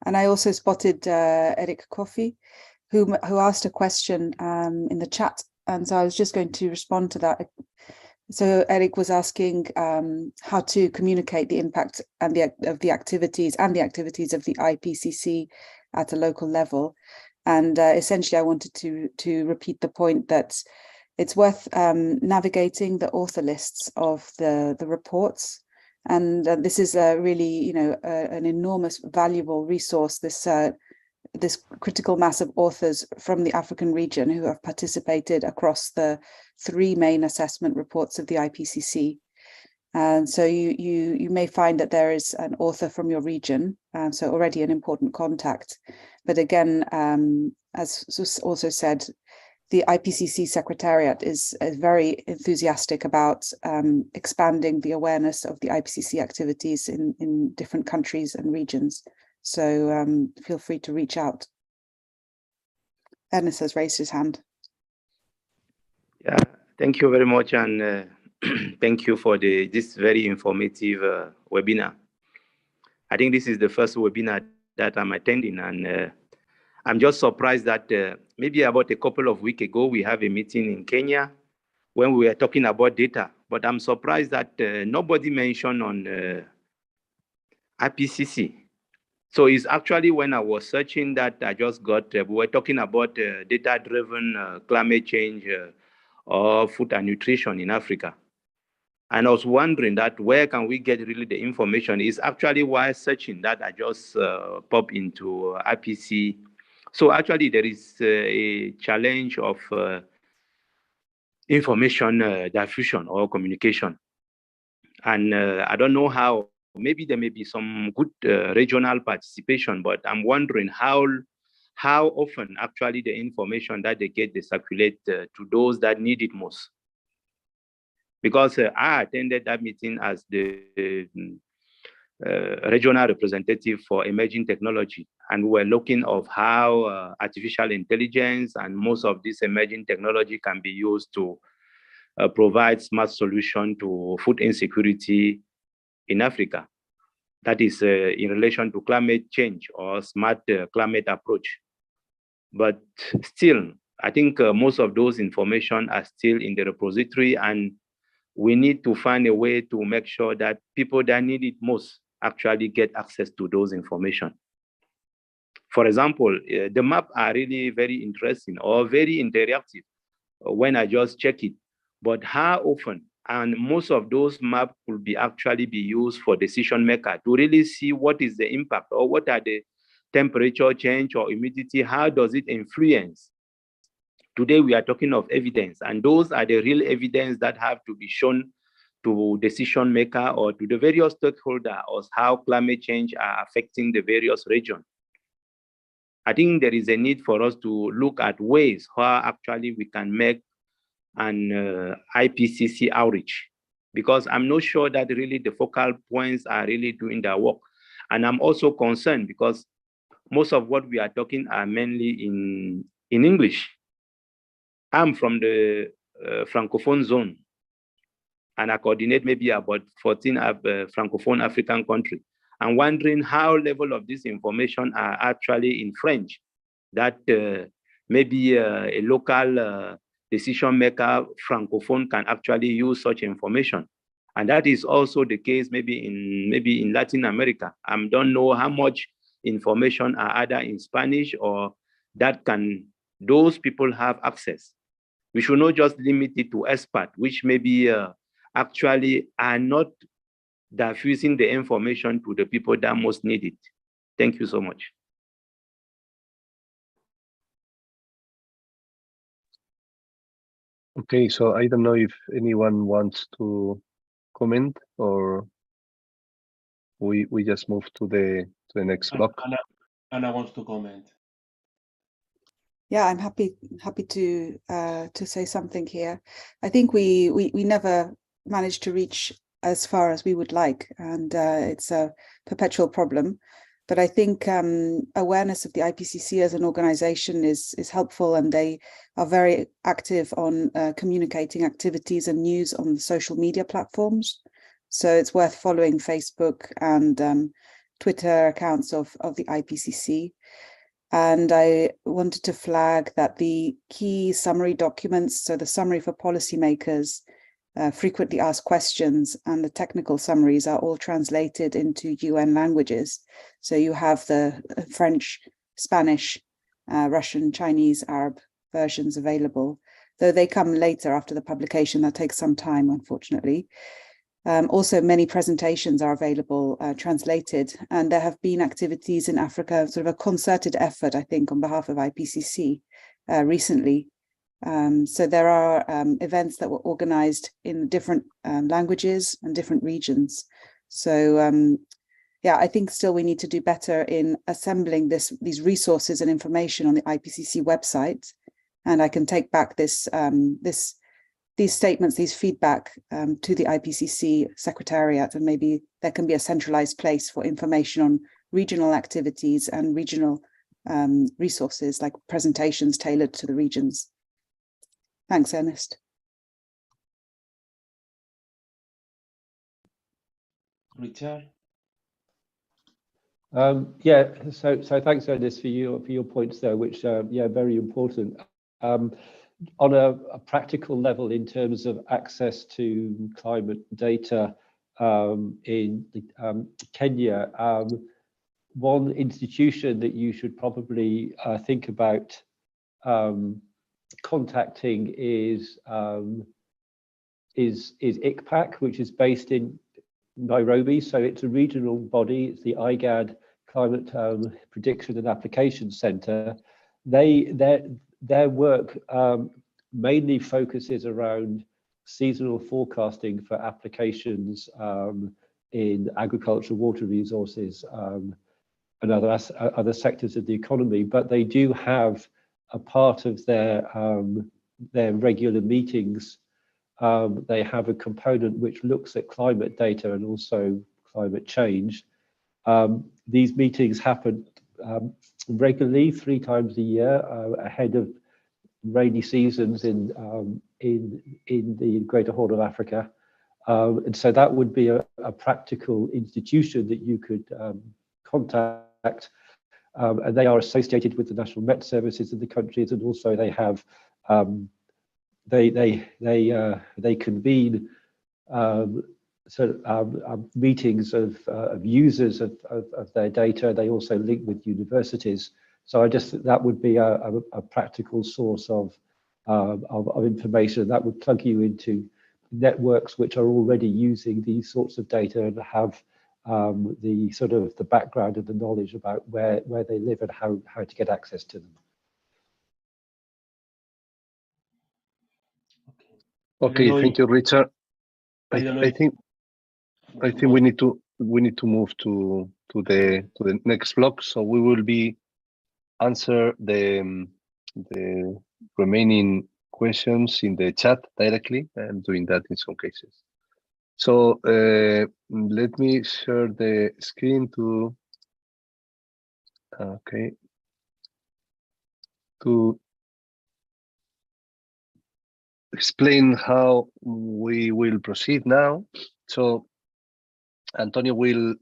And I also spotted Eric Coffey, who asked a question in the chat, and so I was just going to respond to that. So Eric was asking how to communicate the impact and of the activities of the IPCC at a local level. And essentially, I wanted to repeat the point that it's worth navigating the author lists of the reports. And this is really, an enormous, valuable resource, this critical mass of authors from the African region who have participated across the 3 main assessment reports of the IPCC. And so you may find that there is an author from your region, so already an important contact. But again, as was also said, the IPCC Secretariat is very enthusiastic about expanding the awareness of the IPCC activities in different countries and regions. So feel free to reach out. Ernest has raised his hand. Yeah, thank you very much, and thank you for this very informative webinar. I think this is the first webinar that I'm attending, and I'm just surprised that maybe about a couple of weeks ago, we have a meeting in Kenya when we were talking about data, but I'm surprised that nobody mentioned on IPCC. So it's actually when I was searching that I just got, we were talking about data-driven climate change or food and nutrition in Africa. And I was wondering that where can we get really the information? Is actually while searching that I just pop into IPCC. So actually there is a challenge of information diffusion or communication. And I don't know how. Maybe there may be some good regional participation, but I'm wondering how often actually the information that they get, they circulate to those that need it most. Because I attended that meeting as the regional representative for emerging technology, and we're looking of how artificial intelligence and most of this emerging technology can be used to provide smart solution to food insecurity in Africa. That is in relation to climate change or smart climate approach. But still, I think most of those information are still in the repository, and we need to find a way to make sure that people that need it most actually get access to those information. For example, the map are really very interesting or very interactive when I just check it, but how often? And most of those maps will be actually be used for decision maker to really see what is the impact or what are the temperature change or humidity, how does it influence? Today we are talking of evidence, and those are the real evidence that have to be shown to decision maker or to the various stakeholders of how climate change are affecting the various regions. I think there is a need for us to look at ways how actually we can make an IPCC outreach, because I'm not sure that really the focal points are really doing their work. And I'm also concerned because most of what we are talking are mainly in English. I'm from the Francophone zone, and I coordinate maybe about 14 Francophone African countries. I'm wondering how level of this information are actually in French, that maybe a local decision maker Francophone can actually use such information. And that is also the case maybe in Latin America. I don't know how much information are either in Spanish or that can those people have access. We should not just limit it to experts, which maybe actually are not diffusing the information to the people that most need it. Thank you so much. Okay, so I don't know if anyone wants to comment or we just move to the next block. Anna wants to comment. Yeah, I'm happy to say something here. I think we never managed to reach as far as we would like, and it's a perpetual problem. But I think awareness of the IPCC as an organization is helpful, and they are very active on communicating activities and news on the social media platforms. So it's worth following Facebook and Twitter accounts of the IPCC. And I wanted to flag that the key summary documents, so the summary for policymakers, frequently asked questions, and the technical summaries are all translated into UN languages. So you have the French, Spanish, Russian, Chinese, Arab versions available, though they come later after the publication. That takes some time, unfortunately. Also, many presentations are available translated, and there have been activities in Africa, sort of a concerted effort, I think, on behalf of IPCC recently. So there are events that were organized in different languages and different regions. So yeah, I think still we need to do better in assembling these resources and information on the IPCC website. And I can take back this these statements, these feedback to the IPCC Secretariat, and maybe there can be a centralized place for information on regional activities and regional resources, like presentations tailored to the regions. Thanks, Ernest. Richard? Yeah, so thanks, Ernest, for your points there, which yeah, very important. On a practical level, in terms of access to climate data in Kenya, one institution that you should probably think about contacting is ICPAC, which is based in Nairobi. So it's a regional body. It's the IGAD Climate Prediction and Application Center. Their work mainly focuses around seasonal forecasting for applications in agriculture, water resources, and other sectors of the economy. But they do have a part of their regular meetings. They have a component which looks at climate data and also climate change. These meetings happen regularly, 3 times a year, ahead of rainy seasons in the Greater Horn of Africa. And so that would be a practical institution that you could contact. And they are associated with the national Met services in the countries, and also they have they convene meetings of users of their data. They also link with universities. So I just think that would be a practical source of information that would plug you into networks which are already using these sorts of data and have the sort of the background and the knowledge about where they live and how to get access to them. Okay, thank you, Richard. I think we need to move to the next block. So we will be answer the remaining questions in the chat directly. I'm doing that in some cases. So let me share the screen to explain how we will proceed now. So Antonio will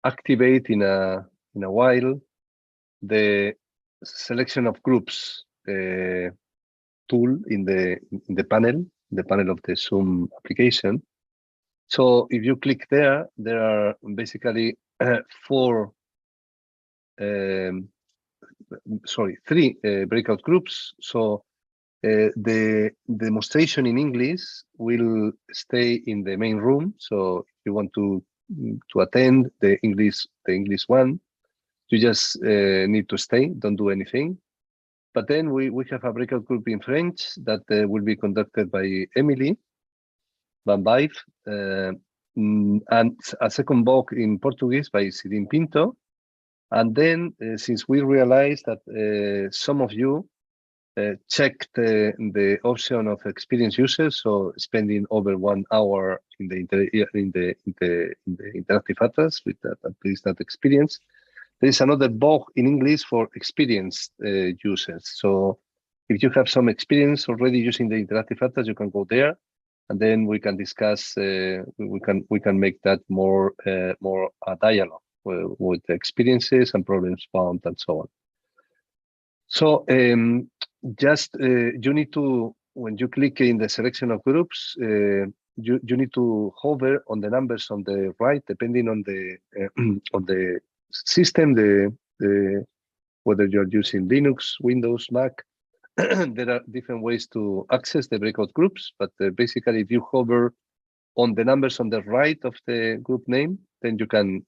activate in a while the selection of groups tool in the panel of the Zoom application. So if you click there are basically 3 breakout groups. So the demonstration in English will stay in the main room. So if you want to attend the English one, you just need to stay, don't do anything. But then we have a breakout group in French that will be conducted by Emily Van Bijf, and a second BOG in Portuguese by Izidine Pinto, And then, since we realized that some of you checked the option of experienced users, so spending over 1 hour in the interactive atlas with at least that experience, there is another BOG in English for experienced users. So if you have some experience already using the interactive atlas, you can go there, and then we can discuss. We can make that more a dialogue with the experiences and problems found and so on. So just you need to, when you click in the selection of groups, you need to hover on the numbers on the right, depending on the system, whether you're using Linux, Windows, Mac. There are different ways to access the breakout groups, but basically, if you hover on the numbers on the right of the group name, then you can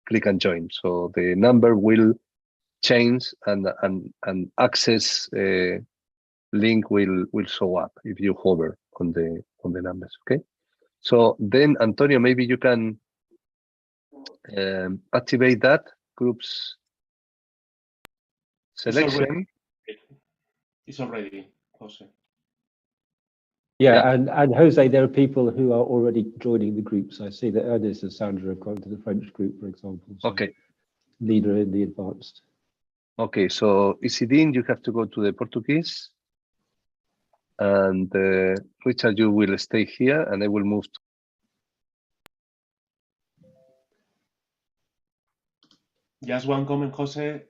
click and join. So the number will change and access link will show up if you hover on the numbers. Okay. So then, Antonio, maybe you can activate that groups selection. It's already, Jose. Yeah, and Jose, there are people who are already joining the groups. I see that Ernest and Sandra have gone to the French group, for example. So okay. Leader in the advanced. Okay, so Izidine, you have to go to the Portuguese. And Richard, you will stay here, and I will move to. Just one comment, Jose.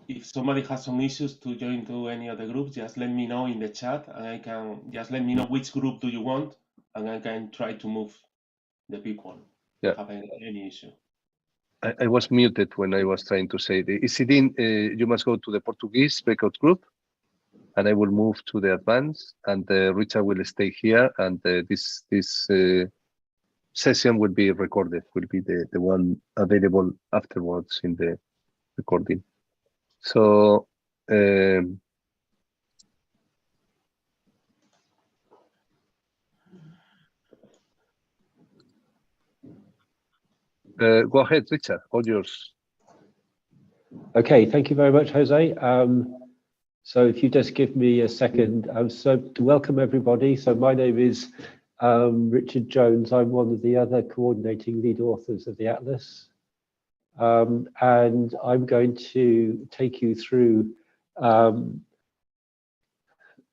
If somebody has some issues to join to any of the groups, just let me know in the chat, and I can just let me know which group do you want, and I can try to move the people. Yeah. Have any issue. I was muted when I was trying to say the Izidine, you must go to the Portuguese breakout group, and I will move to the advanced, and Richard will stay here, and this session will be recorded, will be the one available afterwards in the recording. So go ahead, Richard, all yours. Okay, thank you very much, Jose. So if you just give me a second, so to welcome everybody. So my name is Richard Jones. I'm one of the other coordinating lead authors of the Atlas. And I'm going to take you through a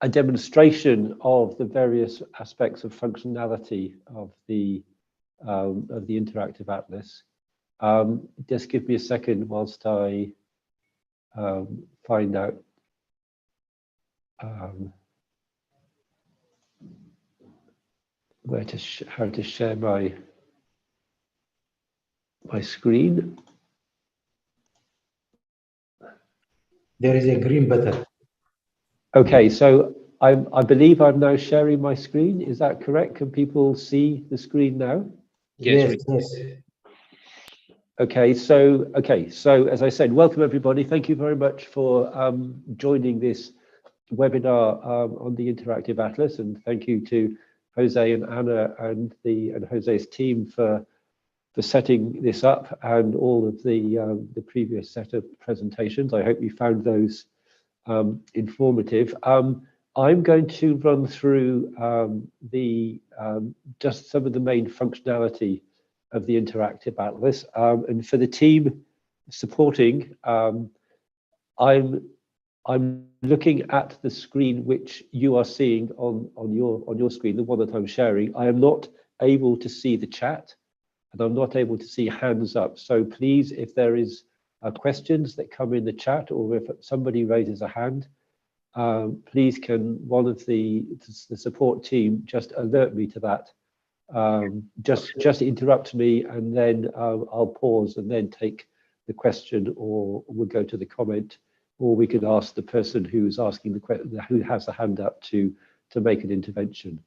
demonstration of the various aspects of functionality of the interactive atlas. Just give me a second whilst I find out how to share my screen. There is a green button. Okay, so I believe I'm now sharing my screen. Is that correct? Can people see the screen now? Yes, yes. Okay, so as I said, welcome everybody. Thank you very much for joining this webinar on the Interactive Atlas, and thank you to Jose and Anna and Jose's team for setting this up and all of the previous set of presentations. I hope you found those informative. I'm going to run through just some of the main functionality of the Interactive Atlas, and for the team supporting, I'm looking at the screen which you are seeing on your screen, the one that I'm sharing. I am not able to see the chat, and I'm not able to see hands up. So please, if there is questions that come in the chat, or if somebody raises a hand, please can one of the support team just alert me to that. Just interrupt me, and then I'll pause and then take the question, or we'll go to the comment, or we could ask the person who is asking the question, who has the hand up, to make an intervention.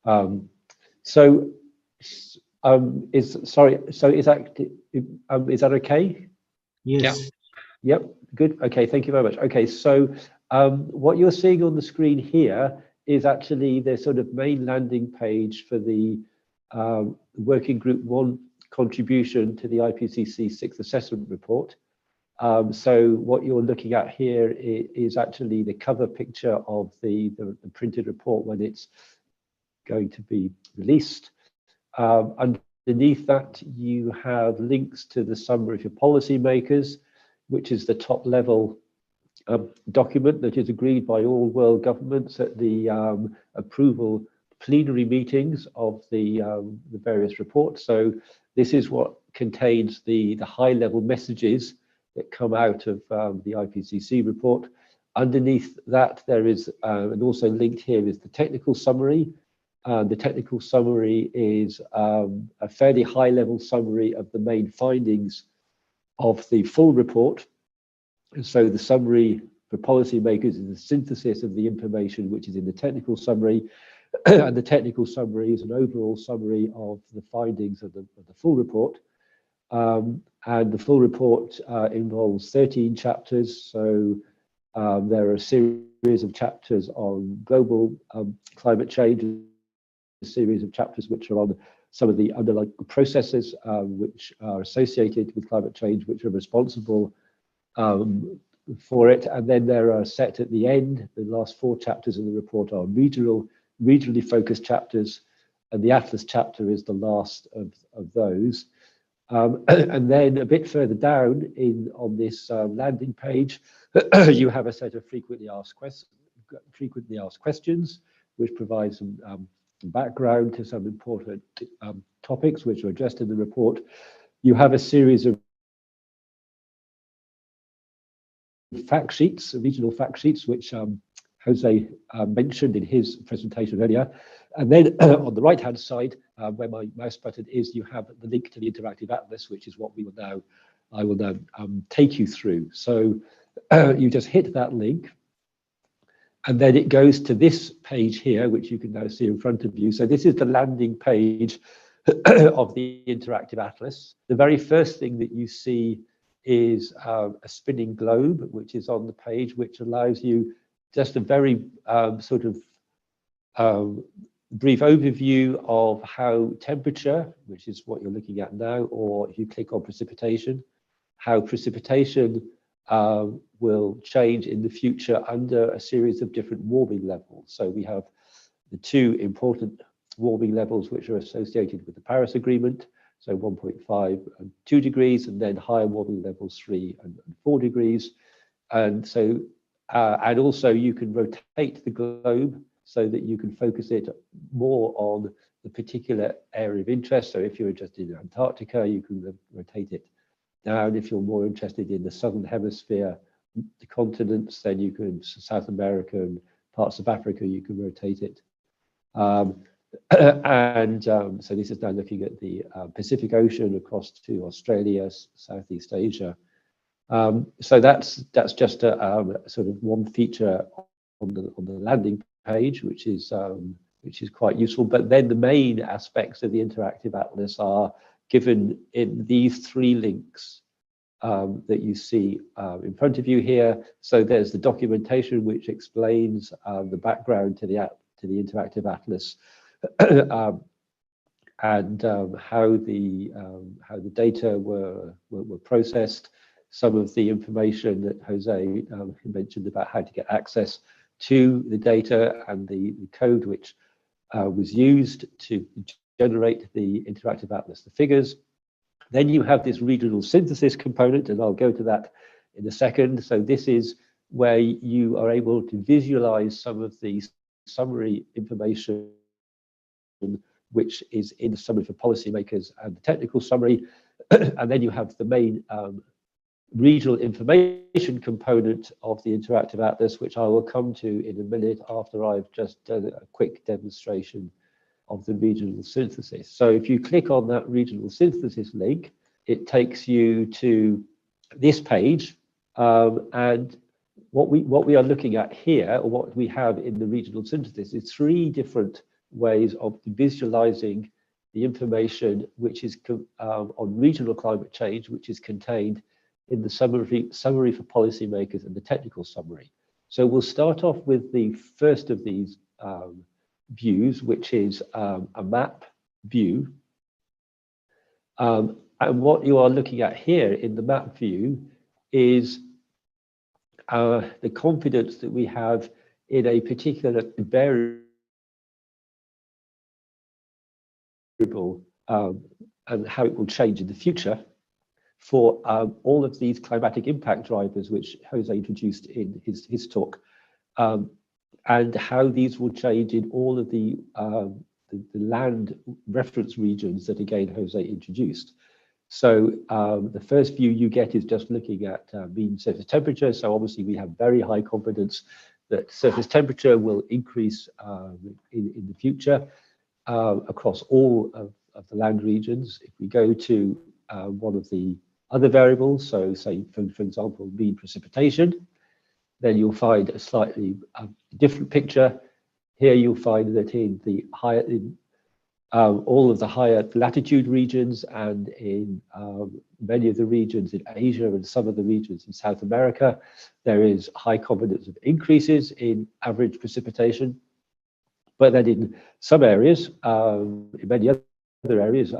Is that okay? Yes. Yep, good. Okay, thank you very much. Okay, so what you're seeing on the screen here is actually the sort of main landing page for the Working Group 1 contribution to the IPCC 6th Assessment Report. So what you're looking at here is actually the cover picture of the printed report when it's going to be released. Underneath that, you have links to the summary for policymakers, which is the top level document that is agreed by all world governments at the approval plenary meetings of the various reports. So this is what contains the high level messages that come out of the IPCC report. Underneath that, there is, and also linked here is the technical summary. The technical summary is a fairly high level summary of the main findings of the full report. And so the summary for policymakers is a synthesis of the information which is in the technical summary. And the technical summary is an overall summary of the findings of the full report. And the full report involves 13 chapters. So there are a series of chapters on global climate change, a series of chapters which are on some of the underlying processes which are associated with climate change, which are responsible for it. And then there are set at the end, the last 4 chapters in the report are regionally focused chapters, and the Atlas chapter is the last of those. And then a bit further down on this landing page, you have a set of frequently asked questions, which provides some background to some important topics which are addressed in the report. You have a series of fact sheets, regional fact sheets, which Jose mentioned in his presentation earlier. And then on the right-hand side, where my mouse button is, you have the link to the interactive atlas, which is what I will now take you through. So you just hit that link, and then it goes to this page here, which you can now see in front of you. So this is the landing page of the interactive atlas. The very first thing that you see is a spinning globe, which is on the page, which allows you just a very sort of brief overview of how temperature, which is what you're looking at now, or if you click on precipitation, how precipitation will change in the future under a series of different warming levels. So we have the 2 important warming levels which are associated with the Paris Agreement, so 1.5 and 2 degrees, and then higher warming levels 3 and 4 degrees. And so, and also you can rotate the globe so that you can focus it more on the particular area of interest. So if you're interested in Antarctica, you can rotate it down. If you're more interested in the Southern Hemisphere, the continents, then you can, South America and parts of Africa, you can rotate it. So this is now looking at the Pacific Ocean across to Australia, Southeast Asia. So that's just a sort of one feature on the landing page, which is quite useful. But then the main aspects of the interactive atlas are given in these 3 links that you see in front of you here. So there's the documentation which explains the background to the interactive atlas and how the data were processed. Some of the information that Jose mentioned about how to get access to the data and the code which was used to generate the interactive atlas, the figures. Then you have this regional synthesis component, and I'll go to that in a second. So this is where you are able to visualize some of the summary information which is in the summary for policymakers and the technical summary. And then you have the main regional information component of the interactive atlas, which I will come to in a minute after I've just done a quick demonstration of the regional synthesis. So if you click on that regional synthesis link, it takes you to this page. And what we are looking at here, or what we have in the regional synthesis, is 3 different ways of visualizing the information which is on regional climate change, which is contained in the summary for policymakers and the technical summary. So we'll start off with the first of these views, which is a map view. And what you are looking at here in the map view is the confidence that we have in a particular variable and how it will change in the future for all of these climatic impact drivers, which Jose introduced in his talk, and how these will change in all of the land reference regions that, again, Jose introduced. So the first view you get is just looking at mean surface temperature. So obviously we have very high confidence that surface temperature will increase in the future across all of the land regions. If we go to one of the other variables, so say, for example, mean precipitation, then you'll find a slightly different picture. Here you'll find that in the higher, all of the higher latitude regions and in many of the regions in Asia and some of the regions in South America, there is high confidence of increases in average precipitation. But then in some areas, in many other areas,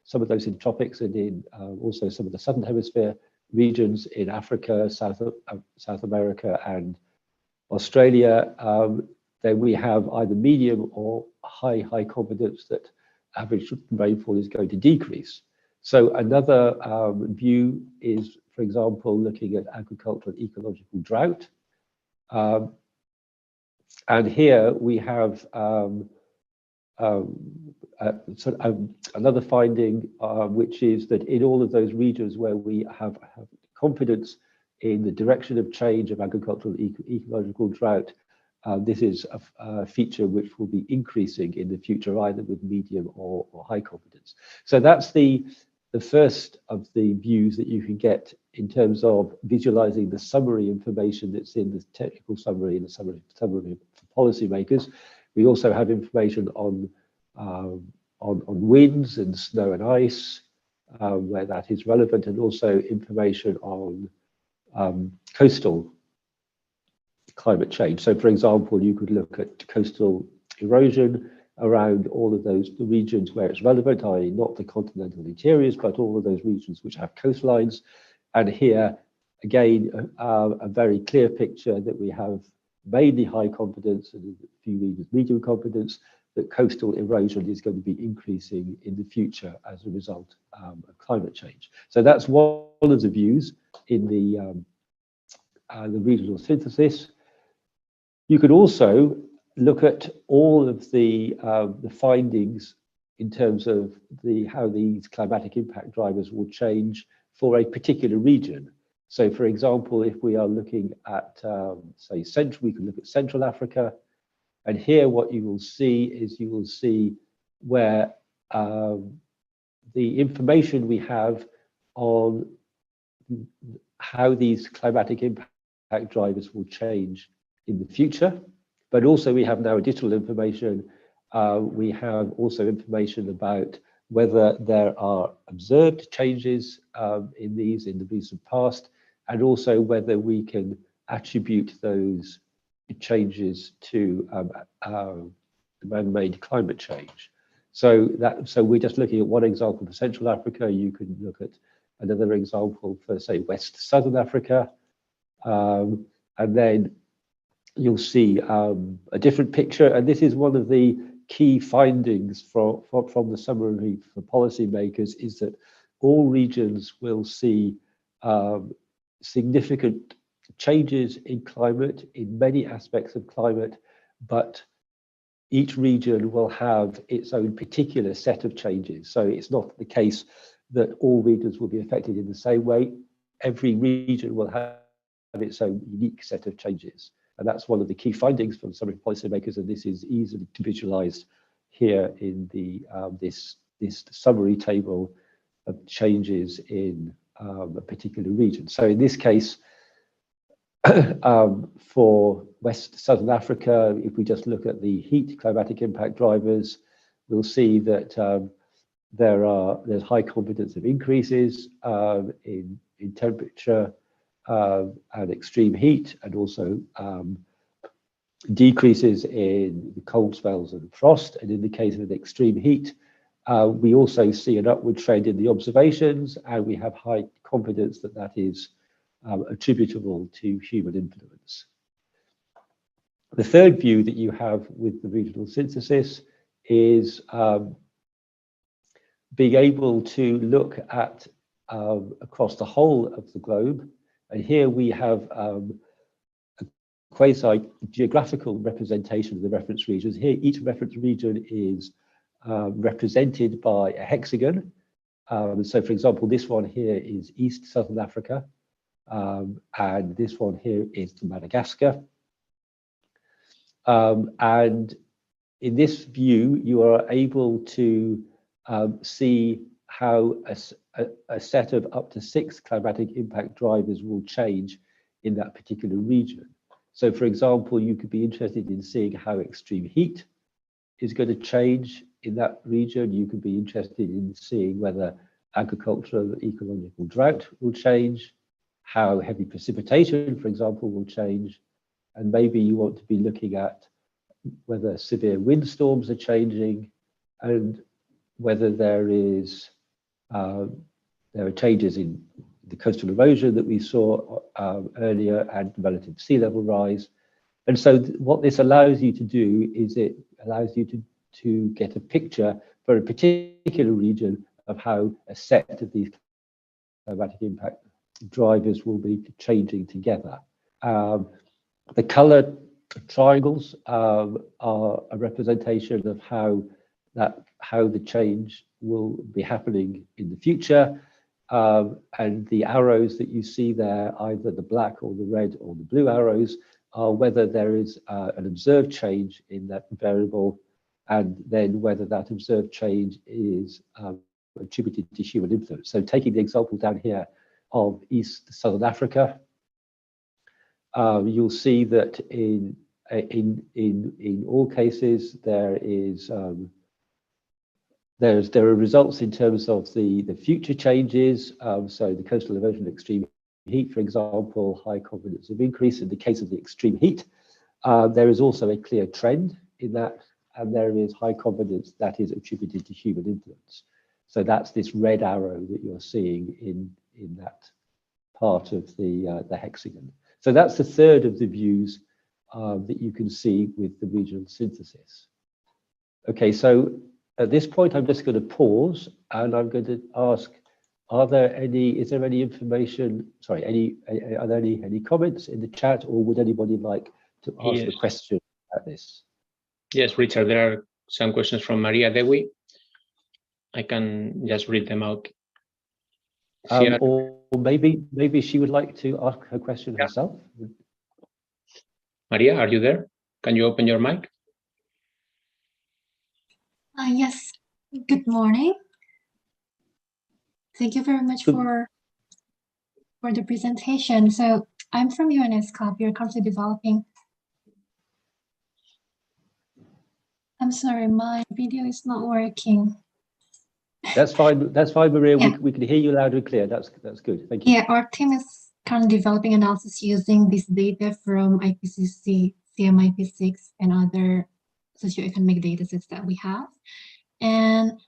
some of those in tropics and in also some of the southern hemisphere regions in Africa, South America and Australia, then we have either medium or high confidence that average rainfall is going to decrease. So another view is, for example, looking at agricultural and ecological drought. And here we have another finding, which is that in all of those regions where we have confidence in the direction of change of agricultural ecological drought, this is a feature which will be increasing in the future, either with medium or high confidence. So that's the first of the views that you can get in terms of visualizing the summary information that's in the technical summary and the summary for policymakers. We also have information on winds and snow and ice, where that is relevant, and also information on coastal climate change. So, for example, you could look at coastal erosion around all of the regions where it's relevant, i.e. not the continental interiors, but all of those regions which have coastlines. And here, again, a very clear picture that we have mainly high confidence and a few regions medium confidence that coastal erosion is going to be increasing in the future as a result of climate change. So that's one of the views in the regional synthesis. You could also look at all of the findings in terms of how these climatic impact drivers will change for a particular region. So, for example, if we are looking at, say, we can look at Central Africa, and here what you will see is where the information we have on how these climatic impact drivers will change in the future. But also we have now additional information. We have also information about whether there are observed changes in the recent past, and also whether we can attribute those changes to man-made climate change. So we're just looking at one example for Central Africa. You can look at another example for, say, West Southern Africa, and then you'll see a different picture. And this is one of the key findings from the summary for policymakers, is that all regions will see significant changes in climate, in many aspects of climate, but each region will have its own particular set of changes. So it's not the case that all regions will be affected in the same way. Every region will have its own unique set of changes. And that's one of the key findings from some policymakers, and this is easily visualized here in the this summary table of changes in a particular region. So in this case, for West Southern Africa, if we just look at the heat climatic impact drivers, we'll see that there's high confidence of increases in temperature and extreme heat, and also decreases in the cold spells and frost. And in the case of an extreme heat, we also see an upward trend in the observations, and we have high confidence that that is attributable to human influence. The third view that you have with the regional synthesis is being able to look at across the whole of the globe. And here we have a quasi-geographical representation of the reference regions. Here, each reference region is represented by a hexagon. So, for example, this one here is East Southern Africa, and this one here is Madagascar. And in this view, you are able to see how a set of up to 6 climatic impact drivers will change in that particular region. So, for example, you could be interested in seeing how extreme heat is going to change in that region. You could be interested in seeing whether agricultural and ecological drought will change, how heavy precipitation, for example, will change. And maybe you want to be looking at whether severe windstorms are changing and whether there are changes in the coastal erosion that we saw earlier and relative sea level rise. And so what this allows you to do is it allows you to get a picture for a particular region of how a set of these climatic impact drivers will be changing together. The colored triangles are a representation of how the change will be happening in the future. And the arrows that you see there, either the black or the red or the blue arrows, are whether there is an observed change in that variable, and then whether that observed change is attributed to human influence. So taking the example down here of East Southern Africa, you'll see that in all cases there are results in terms of the future changes. So the coastal erosion, extreme heat, for example, high confidence of increase. In the case of the extreme heat, there is also a clear trend in that, and there is high confidence that is attributed to human influence. So that's this red arrow that you're seeing in that part of the hexagon. So that's the third of the views that you can see with the regional synthesis. Okay, so at this point, I'm just going to pause and I'm going to ask, is there any information, sorry, are there any comments in the chat, or would anybody like to ask a question about this? Yes, Richard, there are some questions from Maria Dewi. I can just read them out. Or maybe she would like to ask her question herself. Maria, are you there? Can you open your mic? Yes, good morning. Thank you very much for the presentation. So I'm from UNESCO. We are currently developing. I'm sorry, my video is not working. That's fine, Maria. Yeah. We can hear you loud and clear. That's good. Thank you. Yeah, our team is currently developing analysis using this data from IPCC, CMIP6, and other socioeconomic data sets that we have. And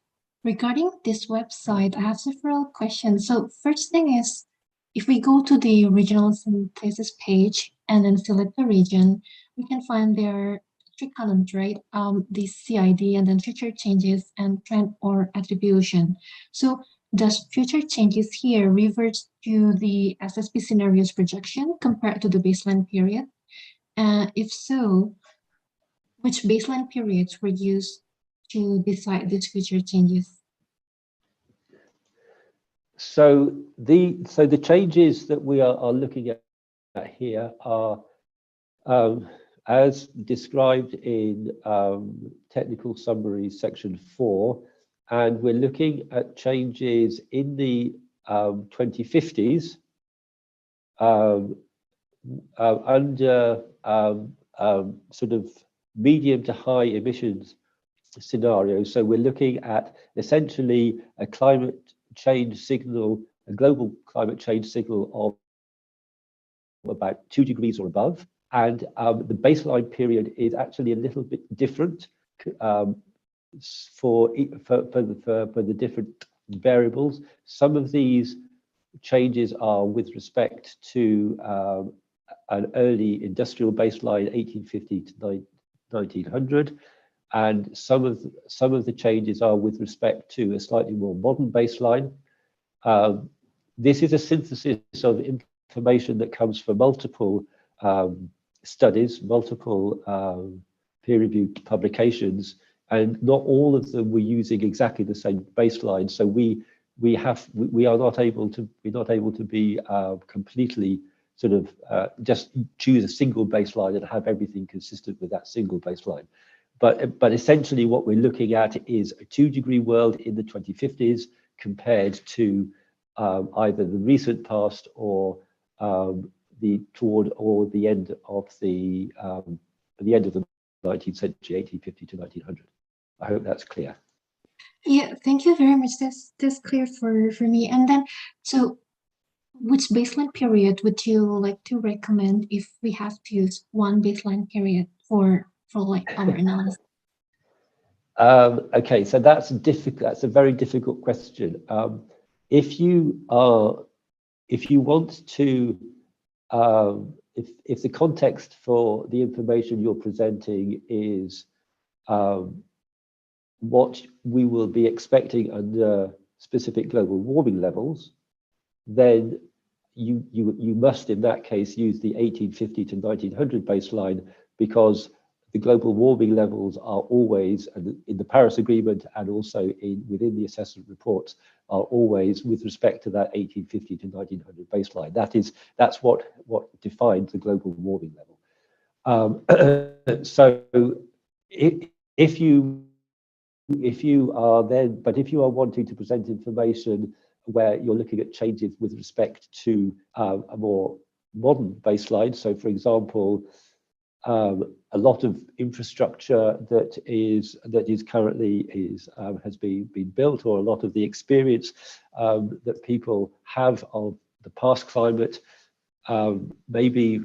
regarding this website, I have several questions. So first thing is, if we go to the regional synthesis page and then select the region, we can find there are 3 columns, right? The CID and then future changes and trend or attribution. So does future changes here revert to the SSP scenarios projection compared to the baseline period? If so, which baseline periods were used to decide these future changes? So the changes that we are looking at here are as described in technical summary section 4, and we're looking at changes in the 2050s under sort of medium to high emissions scenarios. So we're looking at essentially a climate change signal, a global climate change signal of about 2 degrees or above. And the baseline period is actually a little bit different for the different variables. Some of these changes are with respect to an early industrial baseline, 1850 to 1900, and some of the changes are with respect to a slightly more modern baseline. This is a synthesis of information that comes from multiple studies, multiple peer-reviewed publications, and not all of them were using exactly the same baseline. So we are not able to be completely sort of just choose a single baseline and have everything consistent with that single baseline. But essentially what we're looking at is a 2-degree world in the 2050s compared to either the recent past or the end of the 19th century, 1850 to 1900. I hope that's clear. Yeah, thank you very much. That's clear for me. And then, so which baseline period would you like to recommend if we have to use one baseline period for like our analysis? Okay, so that's difficult. That's a very difficult question. If you want to, if the context for the information you're presenting is what we will be expecting under specific global warming levels, then you must in that case use the 1850 to 1900 baseline, because the global warming levels are always, in the Paris Agreement and also within the assessment reports, are always with respect to that 1850 to 1900 baseline. That's what defines the global warming level. So if you are wanting to present information where you're looking at changes with respect to a more modern baseline, so for example, a lot of infrastructure that is currently has been built, or a lot of the experience that people have of the past climate, maybe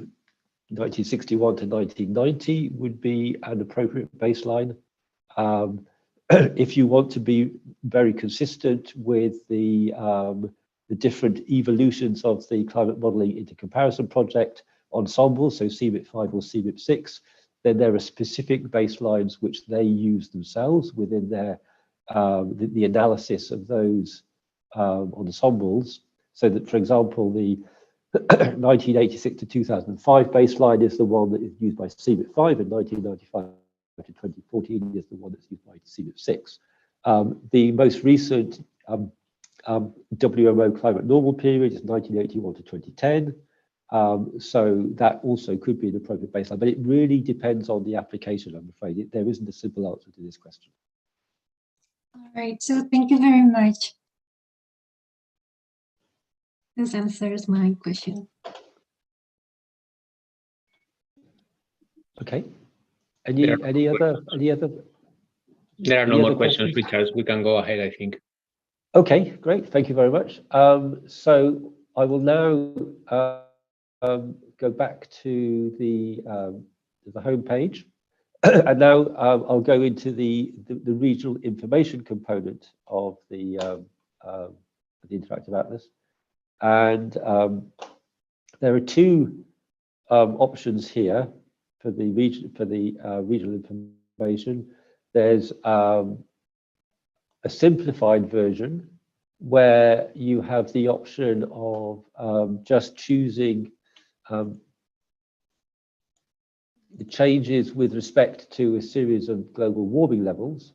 1961 to 1990 would be an appropriate baseline. If you want to be very consistent with the different evolutions of the climate modeling intercomparison project ensembles, so CMIP 5 or CMIP 6, then there are specific baselines which they use themselves within their the analysis of those ensembles. So that, for example, the 1986 to 2005 baseline is the one that is used by CMIP 5, and 1995 to 2014 is the one that's used by CMIP 6. The most recent WMO climate normal period is 1981 to 2010. So that also could be an appropriate baseline, but it really depends on the application, I'm afraid. There isn't a simple answer to this question. All right, so thank you very much. This answers my question. Okay. Any other? There are no more questions, Richard. We can go ahead, I think. Okay, great. Thank you very much. So I will now go back to the home page, and now I'll go into the regional information component of the interactive atlas, and there are two options here for the regional information. There's a simplified version where you have the option of just choosing the changes with respect to a series of global warming levels.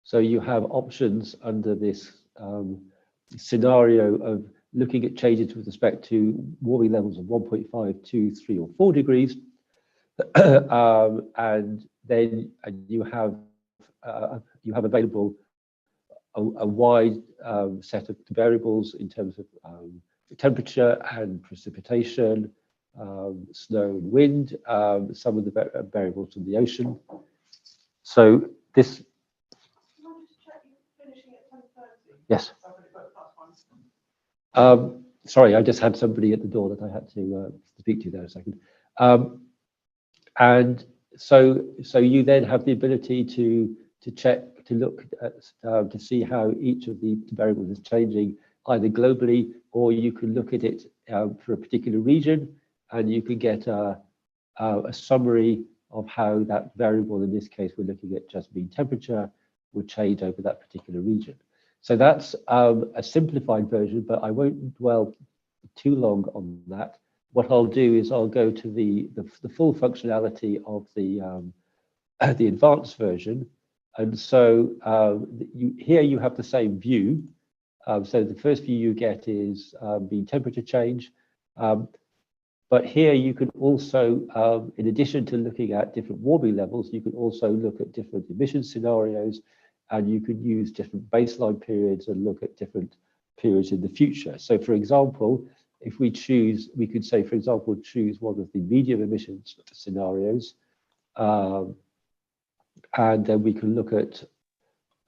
So you have options under this scenario of looking at changes with respect to warming levels of 1.5, 2, 3, or 4 degrees. And then you have available a wide set of variables in terms of temperature and precipitation, snow and wind, some of the variables from the ocean. So this. Yes. Sorry, I just had somebody at the door that I had to speak to there a second. And so you then have the ability to check, to look at, to see how each of the variables is changing either globally, or you can look at it for a particular region, and you can get a summary of how that variable, in this case, we're looking at just mean temperature, would change over that particular region. So that's a simplified version, but I won't dwell too long on that. What I'll do is I'll go to the full functionality of the advanced version. And so here you have the same view. So the first view you get is mean temperature change. But here you can also, in addition to looking at different warming levels, you can also look at different emission scenarios, and you could use different baseline periods and look at different periods in the future. So for example, if we choose, we could say, for example, choose one of the medium emissions scenarios, and then we can look at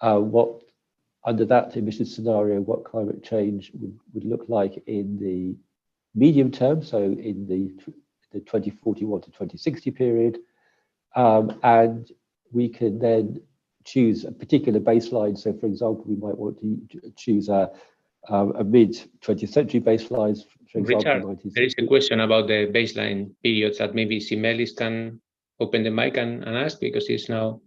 what, under that emission scenario, what climate change would look like in the medium term, so in the 2041 to 2060 period, and we can then choose a particular baseline. So for example, we might want to choose a mid-20th century baseline, for example, Richard, there is a question about the baseline periods that maybe Simelis can open the mic and ask, because it's now.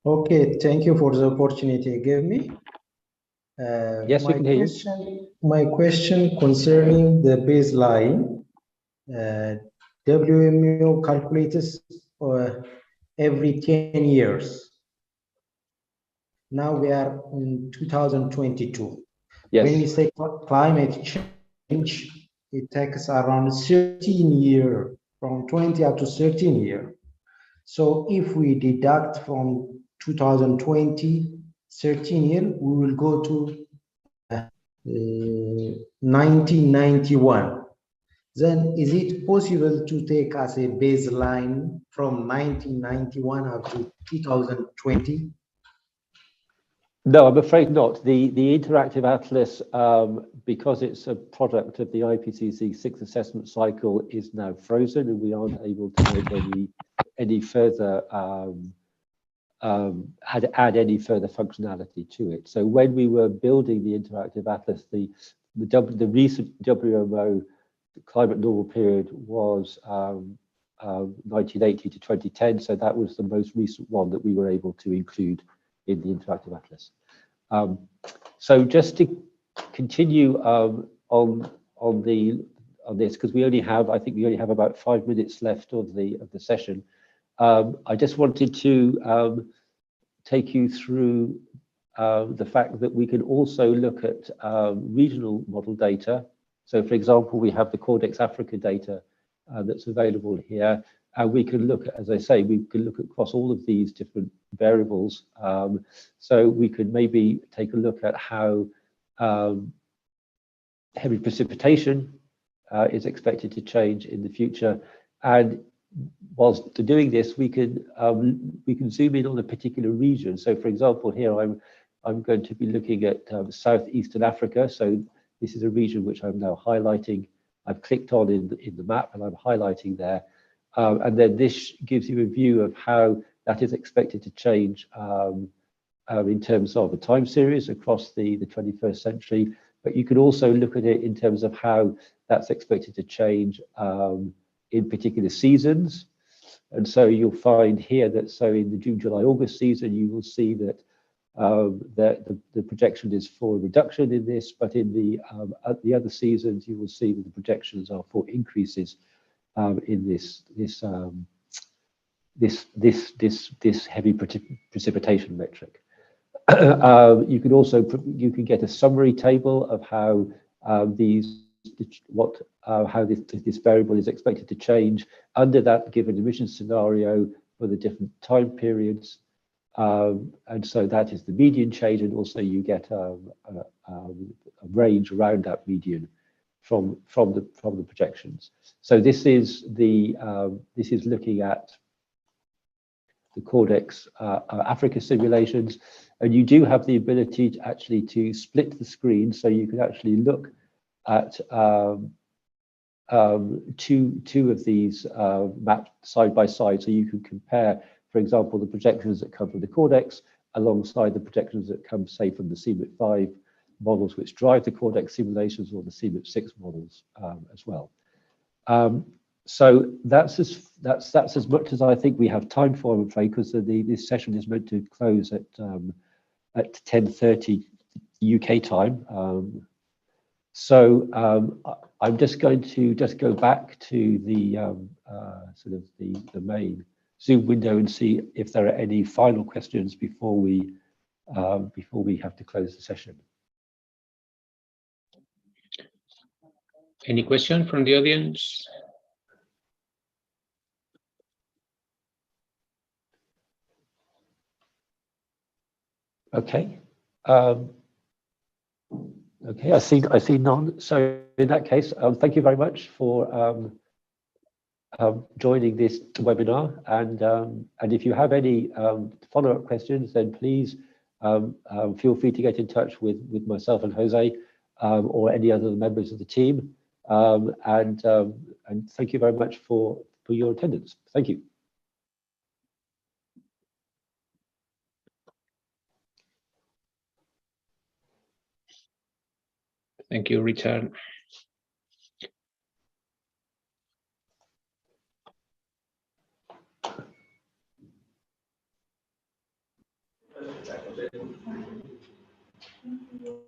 Okay, thank you for the opportunity you gave me. Yes, we can hear you. My question concerning the baseline, WMO calculates every 10 years. Now we are in 2022. Yes. When we say climate change, it takes around 13 years, from 20 up to 13 years. So if we deduct from 2020, 13 years, we will go to 1991. Then is it possible to take as a baseline from 1991 up to 2020? No, I'm afraid not. The interactive atlas, because it's a product of the IPCC 6th assessment cycle, is now frozen, and we aren't able to make any further add any further functionality to it. So when we were building the interactive atlas, the recent WMO climate normal period was 1980 to 2010. So that was the most recent one that we were able to include in the interactive atlas. So just to continue on this, because we only have, I think we only have about 5 minutes left of the session. I just wanted to take you through the fact that we can also look at regional model data. So for example, we have the Cordex Africa data that's available here. And we can look at, as I say, we can look across all of these different variables. So we could maybe take a look at how heavy precipitation is expected to change in the future. And whilst doing this, we can zoom in on a particular region. So for example, here I'm going to be looking at southeastern Africa. So this is a region which I'm now highlighting. I've clicked on in the map and I'm highlighting there. And then this gives you a view of how that is expected to change in terms of a time series across the 21st century. But you could also look at it in terms of how that's expected to change in particular seasons. And so you'll find here that, so in the June, July, August season, you will see that the projection is for a reduction in this, but in the other seasons, you will see that the projections are for increases in this heavy precipitation metric. You can also get a summary table of how this variable is expected to change under that given emission scenario for the different time periods. And so that is the median change, and also you get a range around that median from the projections. So this is looking at the Cordex Africa simulations, and you do have the ability to actually split the screen, so you can actually look at two of these mapped side by side, so you can compare, for example, the projections that come from the Cordex alongside the projections that come, say, from the CMIP5 models, which drive the Cordex simulations, or the CMIP6 models as well. So that's as much as I think we have time for, I'm afraid, because this session is meant to close at 10:30 UK time. So I'm just going to go back to the sort of the main Zoom window and see if there are any final questions before we have to close the session. Any question from the audience? Okay. Okay, I see none. So in that case, thank you very much for joining this webinar. And if you have any follow-up questions, then please feel free to get in touch with myself and Jose or any other members of the team. And thank you very much for your attendance. Thank you. Thank you, Richard. Thank you.